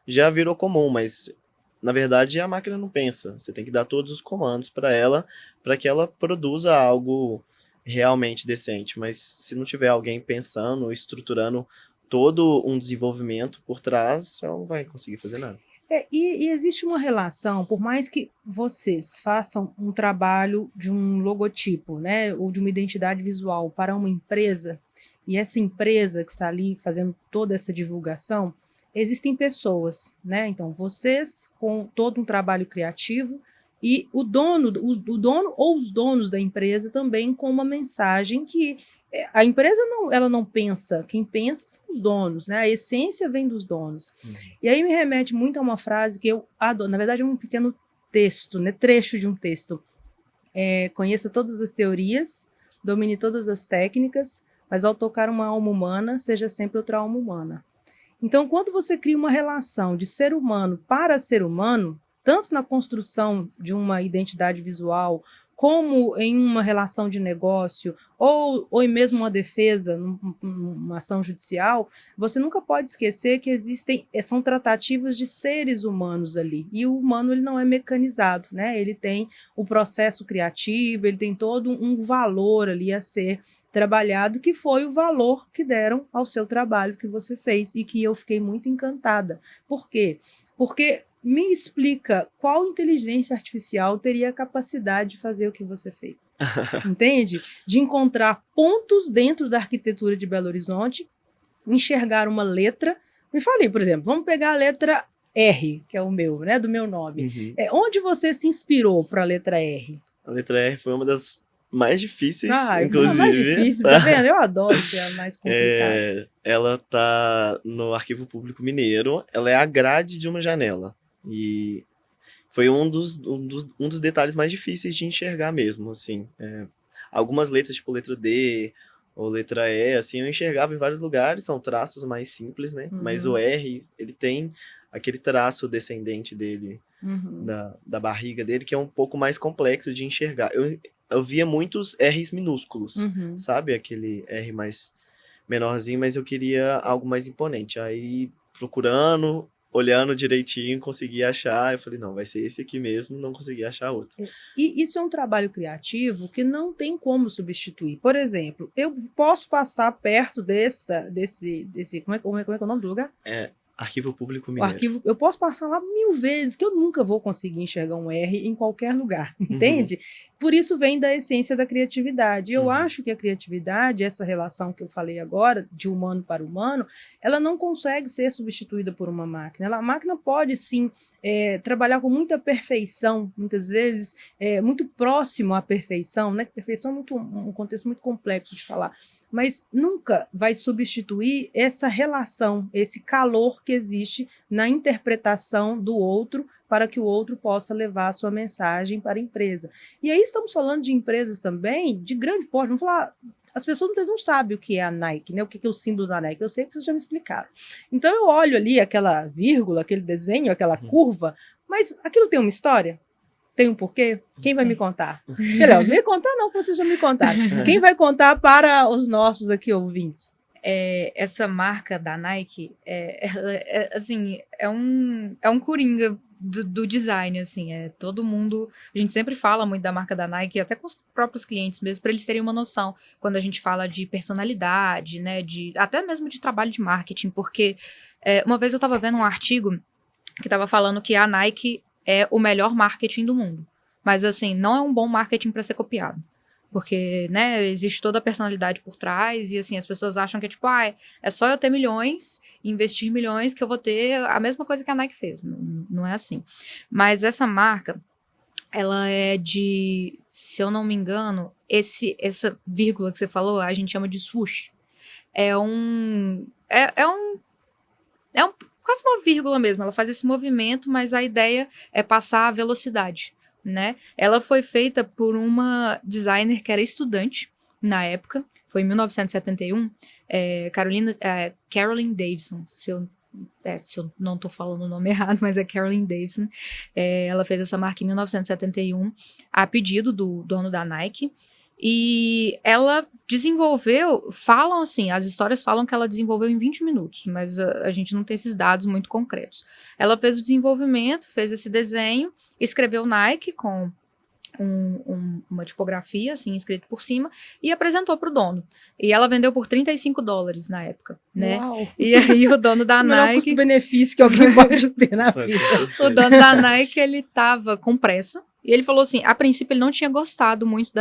já virou comum, mas na verdade a máquina não pensa. Você tem que dar todos os comandos para que ela produza algo realmente decente. Mas se não tiver alguém pensando, estruturando todo um desenvolvimento por trás, ela não vai conseguir fazer nada. E existe uma relação, por mais que vocês façam um trabalho de um logotipo, né, ou de uma identidade visual para uma empresa, e essa empresa que está ali fazendo toda essa divulgação, existem pessoas, né? Então, vocês com todo um trabalho criativo e o dono ou os donos da empresa também com uma mensagem que a empresa ela não pensa, quem pensa são os donos, né? A essência vem dos donos. E aí me remete muito a uma frase que eu adoro, na verdade é um pequeno texto, né? Trecho de um texto. Conheça todas as teorias, domine todas as técnicas, mas ao tocar uma alma humana, seja sempre outra alma humana. Então, quando você cria uma relação de ser humano para ser humano, tanto na construção de uma identidade visual, como em uma relação de negócio, ou mesmo uma defesa, numa ação judicial, você nunca pode esquecer que são tratativas de seres humanos ali. E o humano ele não é mecanizado, né? Ele tem o processo criativo, ele tem todo um valor ali a ser trabalhado, que foi o valor que deram ao seu trabalho que você fez e que eu fiquei muito encantada. Por quê? Porque me explica qual inteligência artificial teria a capacidade de fazer o que você fez. Entende? De encontrar pontos dentro da arquitetura de Belo Horizonte, enxergar uma letra. Me fale, por exemplo, vamos pegar a letra R, que é o meu, né, do meu nome. Uhum. Onde você se inspirou para a letra R? A letra R foi uma das mais difíceis, A inclusive. mais difícil, tá vendo? Eu adoro ser a mais complicada. Ela tá no Arquivo Público Mineiro, ela é a grade de uma janela. E foi um dos detalhes mais difíceis de enxergar mesmo, assim. Algumas letras, tipo letra D ou letra E, assim, eu enxergava em vários lugares, são traços mais simples, né? Uhum. Mas o R, ele tem aquele traço descendente dele, Uhum. da barriga dele, que é um pouco mais complexo de enxergar. Eu via muitos R's minúsculos, Uhum. sabe? Aquele R mais menorzinho, mas eu queria algo mais imponente. Aí, procurando, olhando direitinho, consegui achar. Eu falei, não, vai ser esse aqui mesmo, não consegui achar outro. E isso é um trabalho criativo que não tem como substituir. Por exemplo, eu posso passar perto desse como é que é o nome do lugar? Arquivo Público O Mineiro. arquivo, eu posso passar lá 1000 vezes, que eu nunca vou conseguir enxergar um R em qualquer lugar, entende? Por isso vem da essência da criatividade. Eu acho que a criatividade, essa relação que eu falei agora, de humano para humano, ela não consegue ser substituída por uma máquina. A máquina pode, sim, trabalhar com muita perfeição, muitas vezes muito próximo à perfeição, né? Perfeição é um contexto muito complexo de falar, mas nunca vai substituir essa relação, esse calor que existe na interpretação do outro para que o outro possa levar a sua mensagem para a empresa. E aí estamos falando de empresas também de grande porte. Vamos falar, as pessoas muitas vezes não sabem o que é a Nike, né? O que é o símbolo da Nike. Eu sei que vocês já me explicaram. Então eu olho ali aquela vírgula, aquele desenho, aquela curva, mas aquilo tem uma história? Tem um porquê? Quem vai me contar? Melhor, me contar não, porque vocês já me contaram. Quem vai contar para os nossos aqui ouvintes? Essa marca da Nike, assim, é um coringa do design, assim, todo mundo, a gente sempre fala muito da marca da Nike, até com os próprios clientes mesmo, para eles terem uma noção, quando a gente fala de personalidade, né, até mesmo de trabalho de marketing, porque uma vez eu estava vendo um artigo que estava falando que a Nike é o melhor marketing do mundo, mas assim, não é um bom marketing para ser copiado. Porque, né, existe toda a personalidade por trás e, assim, as pessoas acham que é tipo, é só eu ter milhões, investir milhões que eu vou ter a mesma coisa que a Nike fez. Não é assim. Mas essa marca, ela é se eu não me engano, essa vírgula que você falou, a gente chama de swoosh. É quase uma vírgula mesmo. Ela faz esse movimento, mas a ideia é passar a velocidade. Né? Ela foi feita por uma designer que era estudante na época, foi em 1971, Caroline Davidson, se eu não estou falando o nome errado, mas é Caroline Davidson. Ela fez essa marca em 1971 a pedido do dono da Nike, e ela desenvolveu, falam assim, as histórias falam que ela desenvolveu em 20 minutos, mas a gente não tem esses dados muito concretos. Ela fez o desenvolvimento, fez esse desenho, escreveu Nike com uma tipografia, assim, escrito por cima, e apresentou para o dono. E ela vendeu por $35 na época, né? Uau. E aí o dono da Esse é o melhor Nike... custo-benefício que alguém pode ter na vida. O dono da Nike, ele tava com pressa, e ele falou assim, a princípio ele não tinha gostado muito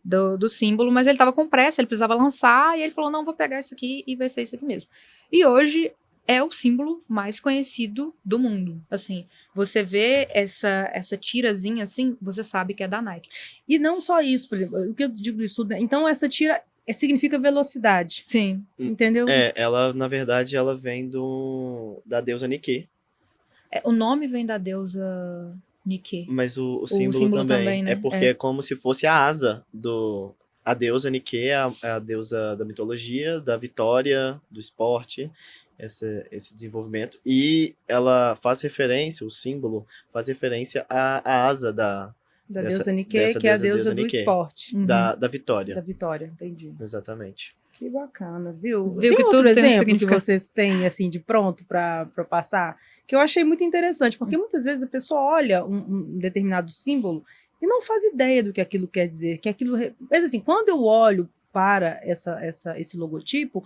do símbolo, mas ele tava com pressa, ele precisava lançar, e ele falou, não, vou pegar isso aqui e vai ser isso aqui mesmo. E hoje é o símbolo mais conhecido do mundo. Assim, você vê essa tirazinha assim, você sabe que é da Nike. E não só isso, por exemplo, o que eu digo do estudo, né? Então essa tira significa velocidade. Sim. Entendeu? Ela, na verdade, ela vem da deusa Nike. O nome vem da deusa Nike. Mas o símbolo também, né? É porque é como se fosse a asa a deusa Nike, a deusa da mitologia, da vitória, do esporte, esse desenvolvimento. E ela faz referência, o símbolo faz referência à asa da deusa Nike, que é a deusa do esporte. Uhum. Da vitória. Da vitória, entendi. Exatamente. Que bacana, viu? Viu tem que outro tudo tem exemplo que vocês têm, assim, de pronto para passar? Que eu achei muito interessante, porque muitas vezes a pessoa olha um determinado símbolo e não faz ideia do que aquilo quer dizer. Mas assim, quando eu olho para esse logotipo,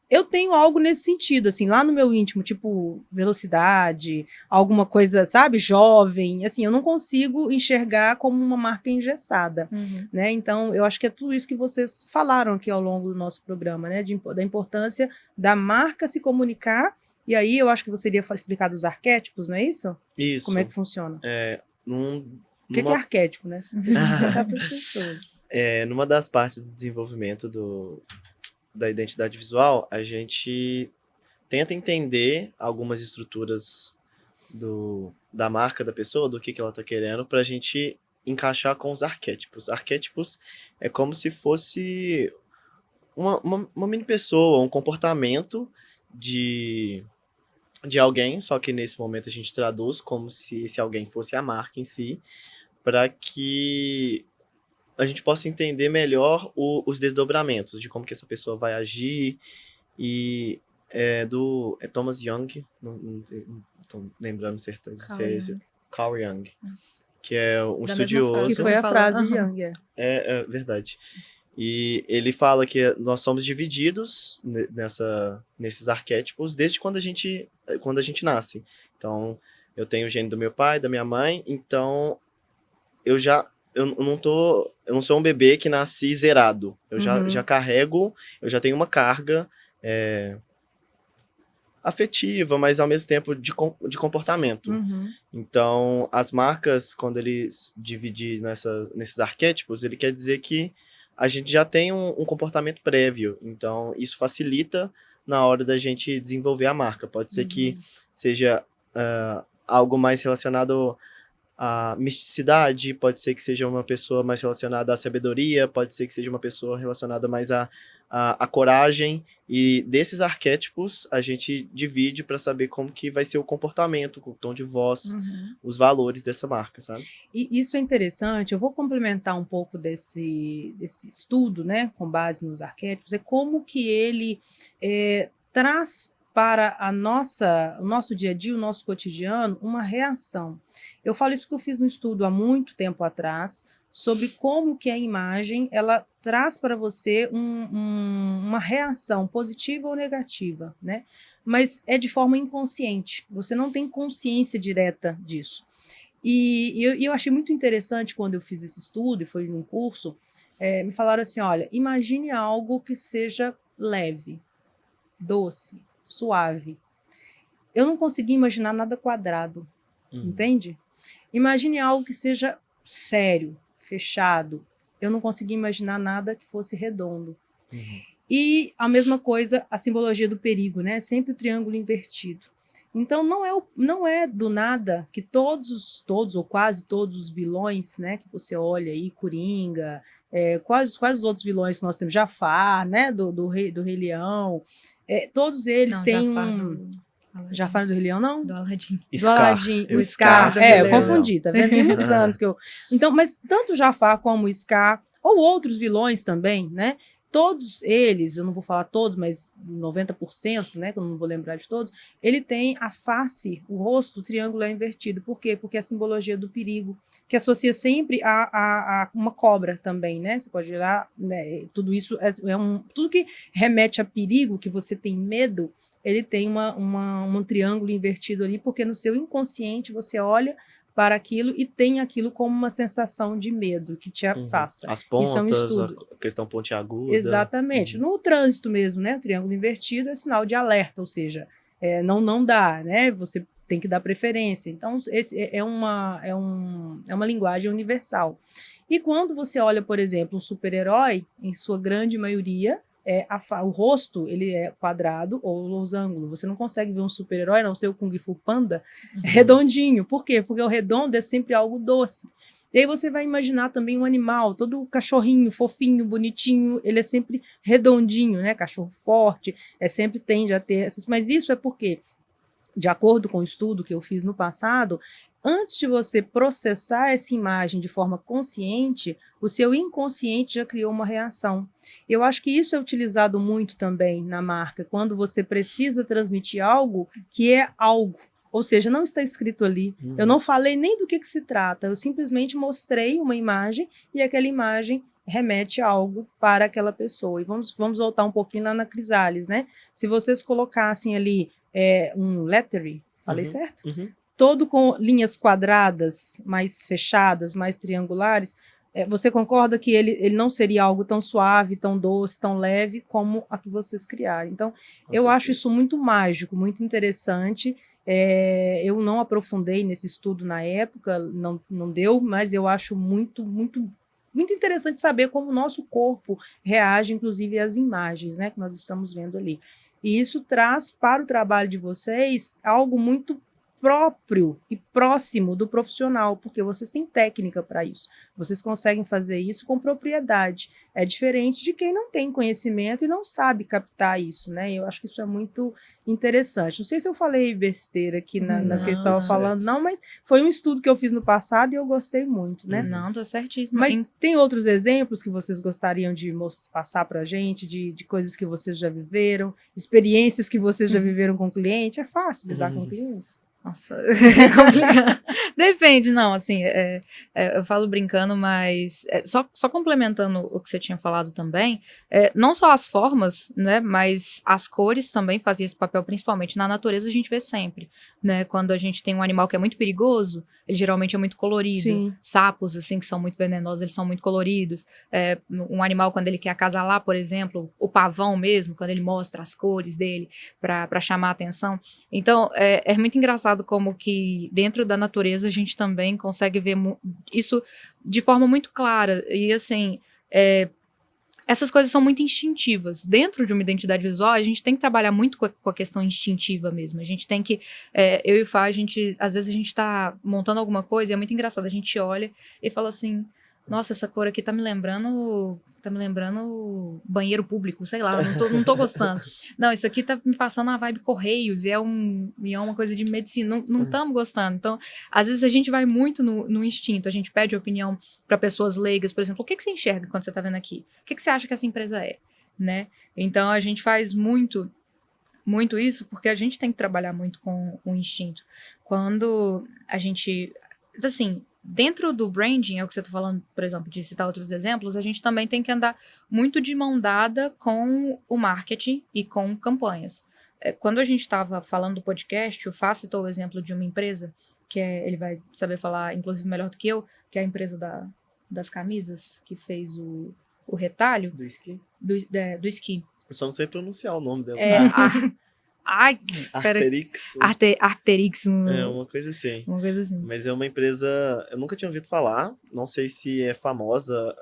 eu tenho algo nesse sentido, assim, lá no meu íntimo, tipo velocidade, alguma coisa, sabe, jovem, assim, eu não consigo enxergar como uma marca engessada, né? Então, eu acho que é tudo isso que vocês falaram aqui ao longo do nosso programa, né? Da importância da marca se comunicar. E aí eu acho que você iria explicar dos arquétipos, não é isso? Isso. Como é que funciona? O que é arquétipo, né? Você tem que explicar para as pessoas. Numa das partes do desenvolvimento da identidade visual, a gente tenta entender algumas estruturas da marca da pessoa, do que ela está querendo, para a gente encaixar com os arquétipos. Arquétipos é como se fosse uma mini pessoa, um comportamento de alguém, só que nesse momento a gente traduz como se esse alguém fosse a marca em si, para que a gente possa entender melhor os desdobramentos de como que essa pessoa vai agir. E é Thomas Young, não estou lembrando certeza se é esse, Carl Jung, que é um estudioso. Que foi a frase Jung. É verdade. E ele fala que nós somos divididos nesses arquétipos desde quando a gente nasce. Então, eu tenho o gene do meu pai, da minha mãe, então eu não sou um bebê que nasci zerado. Eu já carrego, eu já tenho uma carga afetiva, mas ao mesmo tempo de comportamento. Então, as marcas, quando eles dividem nesses arquétipos, ele quer dizer que a gente já tem um comportamento prévio. Então, isso facilita na hora da gente desenvolver a marca. Pode ser que seja algo mais relacionado à misticidade, pode ser que seja uma pessoa mais relacionada à sabedoria, pode ser que seja uma pessoa relacionada mais à coragem, e desses arquétipos a gente divide para saber como que vai ser o comportamento, o tom de voz, os valores dessa marca, sabe? E isso é interessante, eu vou complementar um pouco desse estudo, né, com base nos arquétipos, é como que ele traz para o nosso dia a dia, o nosso cotidiano, uma reação. Eu falo isso porque eu fiz um estudo há muito tempo atrás sobre como que a imagem ela traz para você uma reação positiva ou negativa, né? Mas é de forma inconsciente, você não tem consciência direta disso. E eu achei muito interessante quando eu fiz esse estudo, e foi num curso, me falaram assim, olha, imagine algo que seja leve, doce, suave. Eu não consegui imaginar nada quadrado, entende? Imagine algo que seja sério, fechado. Eu não consegui imaginar nada que fosse redondo. E a mesma coisa, a simbologia do perigo, né? Sempre o triângulo invertido. Então, não é do nada que todos ou quase todos os vilões, né, que você olha aí, Coringa, quais os outros vilões que nós temos? Jafar, né, do Rei Leão, todos eles Não, têm Jafar Jafar do Rei Leão, não? do Aladdin. Do Aladdin. O Scar do Eu Rei Leão. confundi, tá vendo? Tem muitos anos que eu... Então, mas tanto o Jafar como o Scar, ou outros vilões também, né? Todos eles, eu não vou falar todos, mas 90%, né, que eu não vou lembrar de todos, ele tem a face, o rosto, o triângulo é invertido. Por quê? Porque é a simbologia do perigo, que associa sempre a uma cobra também, né? Você pode olhar, né, tudo isso tudo que remete a perigo, que você tem medo, ele tem um triângulo invertido ali, porque no seu inconsciente você olha para aquilo e tem aquilo como uma sensação de medo que te afasta. As pontas, isso é um estudo. A questão pontiaguda. Exatamente. No trânsito mesmo, né? O triângulo invertido é sinal de alerta, ou seja, não dá, né? Você tem que dar preferência. Então, esse é uma linguagem universal. E quando você olha, por exemplo, um super-herói, em sua grande maioria, o rosto ele é quadrado ou losango. Você não consegue ver um super-herói, a não ser o Kung Fu Panda, redondinho. Por quê? Porque o redondo é sempre algo doce. E aí você vai imaginar também um animal, todo cachorrinho, fofinho, bonitinho, ele é sempre redondinho, né? Cachorro forte, sempre tende a ter essas... Mas isso é porque, de acordo com o estudo que eu fiz no passado, antes de você processar essa imagem de forma consciente, o seu inconsciente já criou uma reação. Eu acho que isso é utilizado muito também na marca, quando você precisa transmitir algo que é algo, ou seja, não está escrito ali. Eu não falei nem do que se trata, eu simplesmente mostrei uma imagem e aquela imagem remete a algo para aquela pessoa. E vamos voltar um pouquinho lá na Crisales, né? Se vocês colocassem ali um lettering, falei certo? Todo com linhas quadradas, mais fechadas, mais triangulares, você concorda que ele não seria algo tão suave, tão doce, tão leve como a que vocês criaram? Então, eu acho isso muito mágico, muito interessante. Eu não aprofundei nesse estudo na época, não deu, mas eu acho muito, muito, muito interessante saber como o nosso corpo reage, inclusive, às imagens, né, que nós estamos vendo ali. E isso traz para o trabalho de vocês algo muito próprio e próximo do profissional, porque vocês têm técnica para isso. Vocês conseguem fazer isso com propriedade. É diferente de quem não tem conhecimento e não sabe captar isso, né? Eu acho que isso é muito interessante. Não sei se eu falei besteira aqui na que eu estava falando, não, mas foi um estudo que eu fiz no passado e eu gostei muito, né? Não, tá certíssimo. Mas tem outros exemplos que vocês gostariam de passar para a gente, de coisas que vocês já viveram, experiências que vocês já viveram com o cliente? É fácil lidar com o cliente? Nossa, é complicado. Depende, não, assim, eu falo brincando, mas só complementando o que você tinha falado também, não só as formas, né, mas as cores também faziam esse papel, principalmente na natureza a gente vê sempre, né, quando a gente tem um animal que é muito perigoso, ele geralmente é muito colorido. Sim. Sapos, assim, que são muito venenosos, eles são muito coloridos. Um animal, quando ele quer acasalar, por exemplo, o pavão mesmo, quando ele mostra as cores dele para chamar a atenção. Então, é muito engraçado como que dentro da natureza a gente também consegue ver isso de forma muito clara. E assim, essas coisas são muito instintivas. Dentro de uma identidade visual, a gente tem que trabalhar muito com a questão instintiva mesmo. A gente tem que, eu e o Fá, às vezes a gente tá montando alguma coisa e é muito engraçado. A gente olha e fala assim, nossa, essa cor aqui tá me lembrando banheiro público, sei lá, não tô gostando. Não, isso aqui tá me passando uma vibe Correios e é uma coisa de medicina, não estamos gostando. Então, às vezes a gente vai muito no instinto, a gente pede opinião para pessoas leigas, por exemplo, o que você enxerga quando você tá vendo aqui? O que você acha que essa empresa é, né? Então, a gente faz muito muito isso porque a gente tem que trabalhar muito com o instinto. Quando a gente... Assim, dentro do branding, é o que você está falando, por exemplo, de citar outros exemplos, a gente também tem que andar muito de mão dada com o marketing e com campanhas. Quando a gente estava falando do podcast, o Fá citou o exemplo de uma empresa, ele vai saber falar, inclusive, melhor do que eu, que é a empresa das camisas, que fez o retalho. Do esqui? Do esqui. Eu só não sei pronunciar o nome dela. Arc'teryx. Arc'teryx. Uma coisa assim. Uma coisa assim. Mas é uma empresa... Eu nunca tinha ouvido falar. Não sei se é famosa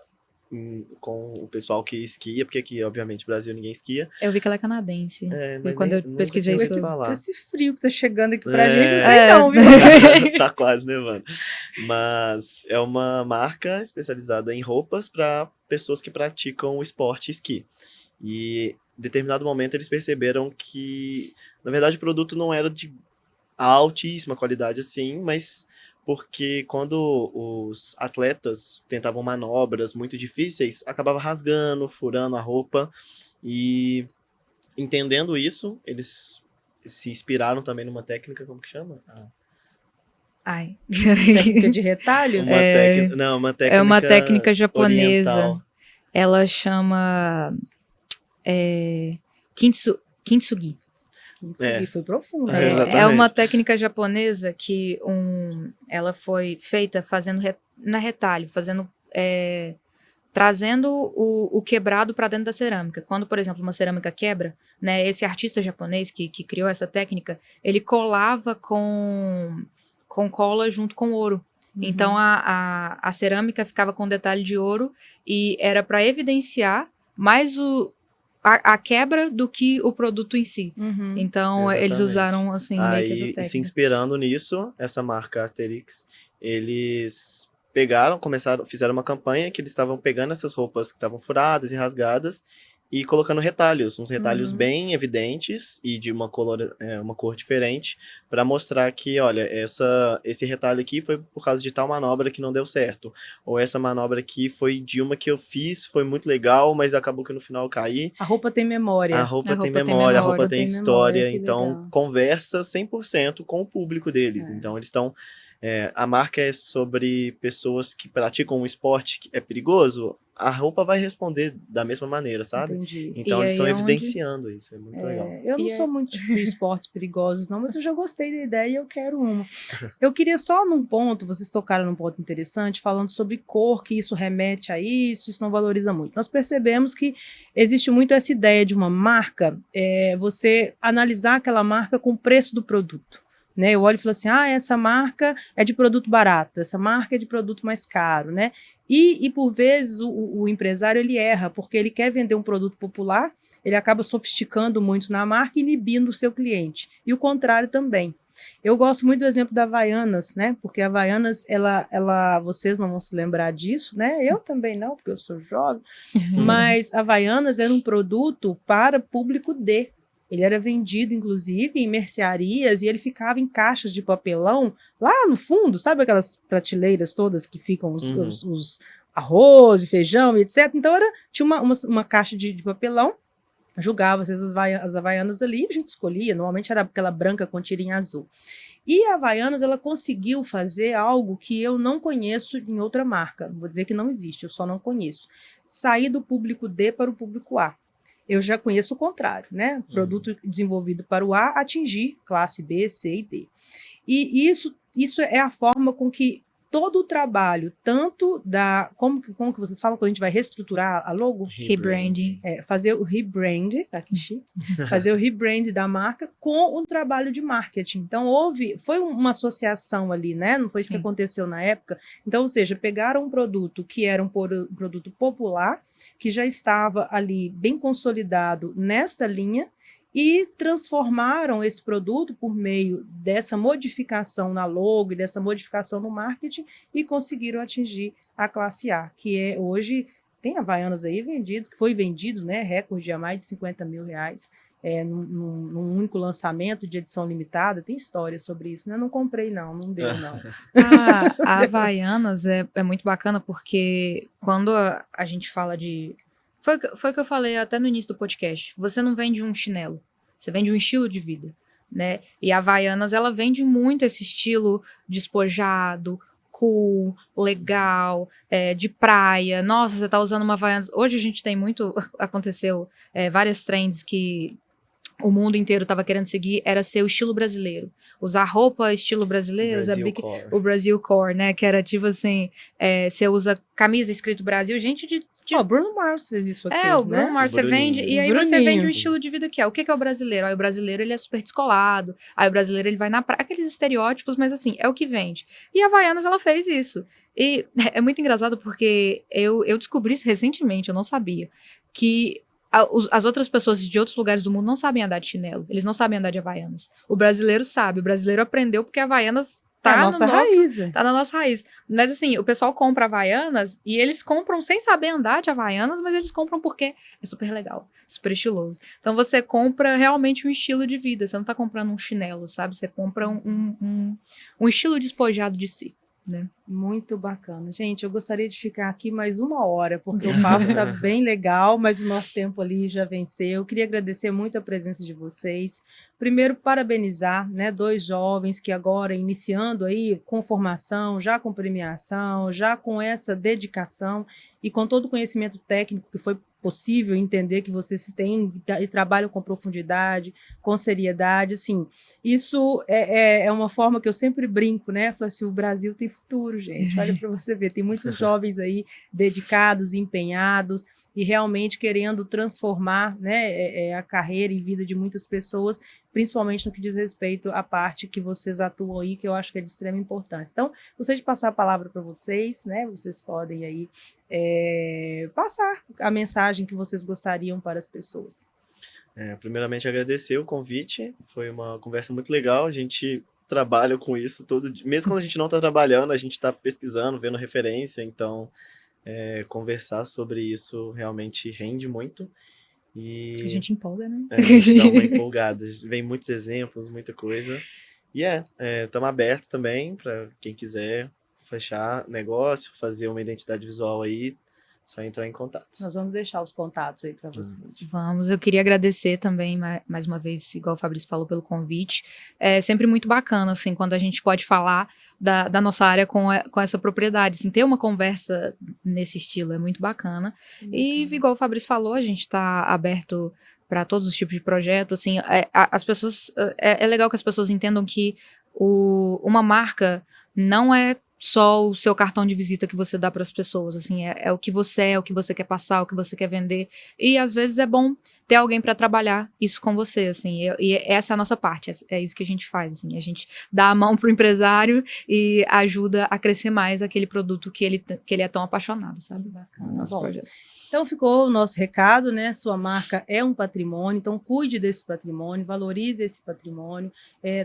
com o pessoal que esquia, porque aqui, obviamente, no Brasil ninguém esquia. Eu vi que ela é canadense. Mas quando eu pesquisei isso... Esse frio que tá chegando aqui pra gente, não sei não, viu? Tá quase nevando. Mas é uma marca especializada em roupas para pessoas que praticam o esporte esqui. E em determinado momento eles perceberam que, na verdade, o produto não era de altíssima qualidade assim, mas porque quando os atletas tentavam manobras muito difíceis, acabava rasgando, furando a roupa, e entendendo isso, eles se inspiraram também numa técnica, como que chama? Técnica de retalhos? Uma técnica é uma técnica japonesa. Oriental. Ela chama kintsugi. Kintsugi foi profundo. É uma técnica japonesa que ela foi feita fazendo na retalho, trazendo o quebrado para dentro da cerâmica. Quando, por exemplo, uma cerâmica quebra, né, esse artista japonês que criou essa técnica, ele colava com cola junto com ouro. Então a cerâmica ficava com detalhe de ouro e era para evidenciar mais a quebra do que o produto em si. Então, exatamente. Eles usaram, assim, meio que essa técnica. Se inspirando nisso, essa marca Arc'teryx, eles fizeram uma campanha que eles estavam pegando essas roupas que estavam furadas e rasgadas e colocando retalhos, uns retalhos bem evidentes e de uma cor diferente, para mostrar que, olha, esse retalho aqui foi por causa de tal manobra que não deu certo, ou essa manobra aqui foi de uma que eu fiz, foi muito legal, mas acabou que no final eu caí. A roupa tem memória. A roupa tem memória, a roupa tem história, memória, então legal. Conversa 100% com o público deles. Então eles estão... a marca é sobre pessoas que praticam um esporte que é perigoso, a roupa vai responder da mesma maneira, sabe? Entendi. Então eles estão evidenciando isso, é muito legal. Eu não sou muito de esportes perigosos não, mas eu já gostei da ideia e eu quero uma. Eu queria só num ponto, vocês tocaram num ponto interessante, falando sobre cor, que isso remete a isso não valoriza muito. Nós percebemos que existe muito essa ideia de uma marca, você analisar aquela marca com o preço do produto. Né, eu olho e falo assim, essa marca é de produto barato, essa marca é de produto mais caro, né? E por vezes o empresário ele erra, porque ele quer vender um produto popular, ele acaba sofisticando muito na marca e inibindo o seu cliente. E o contrário também. Eu gosto muito do exemplo da Havaianas, né? Porque a Havaianas, vocês não vão se lembrar disso, né? Eu também não, porque eu sou jovem. Mas a Havaianas era um produto para público D. Ele era vendido, inclusive, em mercearias e ele ficava em caixas de papelão lá no fundo, sabe aquelas prateleiras todas que ficam os arroz e feijão e etc. Então tinha uma caixa de papelão, julgava-se as Havaianas ali, a gente escolhia, normalmente era aquela branca com tirinha azul. E a Havaianas, ela conseguiu fazer algo que eu não conheço em outra marca, vou dizer que não existe, eu só não conheço. Sair do público D para o público A. Eu já conheço o contrário, né? Produto desenvolvido para o A atingir classe B, C e D. E isso é a forma com que todo o trabalho, tanto como que vocês falam quando a gente vai reestruturar a logo? Rebranding. Fazer o rebrand, tá aqui chique, fazer o rebrand da marca com um trabalho de marketing. Então, foi uma associação ali, né? Não foi isso que aconteceu na época. Então, ou seja, pegaram um produto que era um produto popular, que já estava ali bem consolidado nesta linha, e transformaram esse produto por meio dessa modificação na logo e dessa modificação no marketing e conseguiram atingir a classe A, que hoje tem Havaianas aí vendidos, que foi vendido, né, recorde a mais de 50 mil reais num único lançamento de edição limitada. Tem história sobre isso, né? Não comprei não deu não. A Havaianas é muito bacana porque quando a gente fala de... Foi o que eu falei até no início do podcast. Você não vende um chinelo. você vende um estilo de vida, né? E a Havaianas, ela vende muito esse estilo despojado, cool, legal, de praia. Nossa, você tá usando uma Havaianas. Hoje a gente tem muito, aconteceu várias trends que o mundo inteiro estava querendo seguir, era ser o estilo brasileiro. Usar roupa estilo brasileiro, o Brasil Core, né? Que era tipo assim, você usa camisa escrito Brasil, gente de... O Bruno Mars fez isso aqui, o Bruno Mars, você vende, e aí você vende um estilo de vida que é. O que é o brasileiro? Aí o brasileiro, ele é super descolado, aí o brasileiro, ele vai na praia, aqueles estereótipos, mas assim, é o que vende. E a Havaianas, ela fez isso. E é muito engraçado porque eu descobri isso recentemente, eu não sabia, que as outras pessoas de outros lugares do mundo não sabem andar de chinelo. Eles não sabem andar de Havaianas. O brasileiro sabe. O brasileiro aprendeu porque a Havaianas tá na nossa raiz. Tá na nossa raiz. Mas assim, o pessoal compra Havaianas e eles compram sem saber andar de Havaianas, mas eles compram porque é super legal, super estiloso. Então você compra realmente um estilo de vida. Você não tá comprando um chinelo, sabe? Você compra um estilo despojado de si. Né? Muito bacana. Gente, eu gostaria de ficar aqui mais 1 hora, porque o papo está bem legal, mas o nosso tempo ali já venceu. Eu queria agradecer muito a presença de vocês. Primeiro, parabenizar, né, 2 jovens que agora iniciando aí com formação, já com premiação, já com essa dedicação e com todo o conhecimento técnico que foi possível entender que vocês têm e trabalham com profundidade, com seriedade, assim, isso é uma forma que eu sempre brinco, né, falo assim, o Brasil tem futuro, gente, olha para você ver, tem muitos jovens aí dedicados, empenhados e realmente querendo transformar, né, a carreira e vida de muitas pessoas, principalmente no que diz respeito à parte que vocês atuam aí, que eu acho que é de extrema importância. Então, gostaria de passar a palavra para vocês, né, vocês podem aí passar a mensagem que vocês gostariam para as pessoas. Primeiramente, agradecer o convite, foi uma conversa muito legal, a gente trabalha com isso todo dia, mesmo quando a gente não está trabalhando, a gente está pesquisando, vendo referência, então conversar sobre isso realmente rende muito. E a gente empolga, né? A gente dá uma empolgada, vem muitos exemplos, muita coisa. E estamos abertos também para quem quiser fechar negócio, fazer uma identidade visual aí, só entrar em contato. Nós vamos deixar os contatos aí para vocês. Vamos, eu queria agradecer também, mais uma vez, igual o Fabrício falou, pelo convite. É sempre muito bacana, assim, quando a gente pode falar da nossa área com essa propriedade, assim, ter uma conversa nesse estilo é muito bacana. E, igual o Fabrício falou, a gente está aberto para todos os tipos de projetos, assim, as pessoas, é legal que as pessoas entendam que uma marca não é só o seu cartão de visita que você dá para as pessoas, assim, é o que você é, o que você quer passar, o que você quer vender, e às vezes é bom ter alguém para trabalhar isso com você, assim, e essa é a nossa parte, é isso que a gente faz, assim, a gente dá a mão pro empresário e ajuda a crescer mais aquele produto que ele é tão apaixonado, sabe? Bacana. Nosso projeto. Então ficou o nosso recado, né? Sua marca é um patrimônio, então cuide desse patrimônio, valorize esse patrimônio,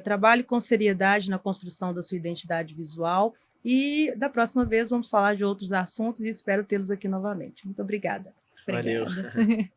trabalhe com seriedade na construção da sua identidade visual e da próxima vez vamos falar de outros assuntos e espero tê-los aqui novamente. Muito obrigada. Valeu. Obrigada.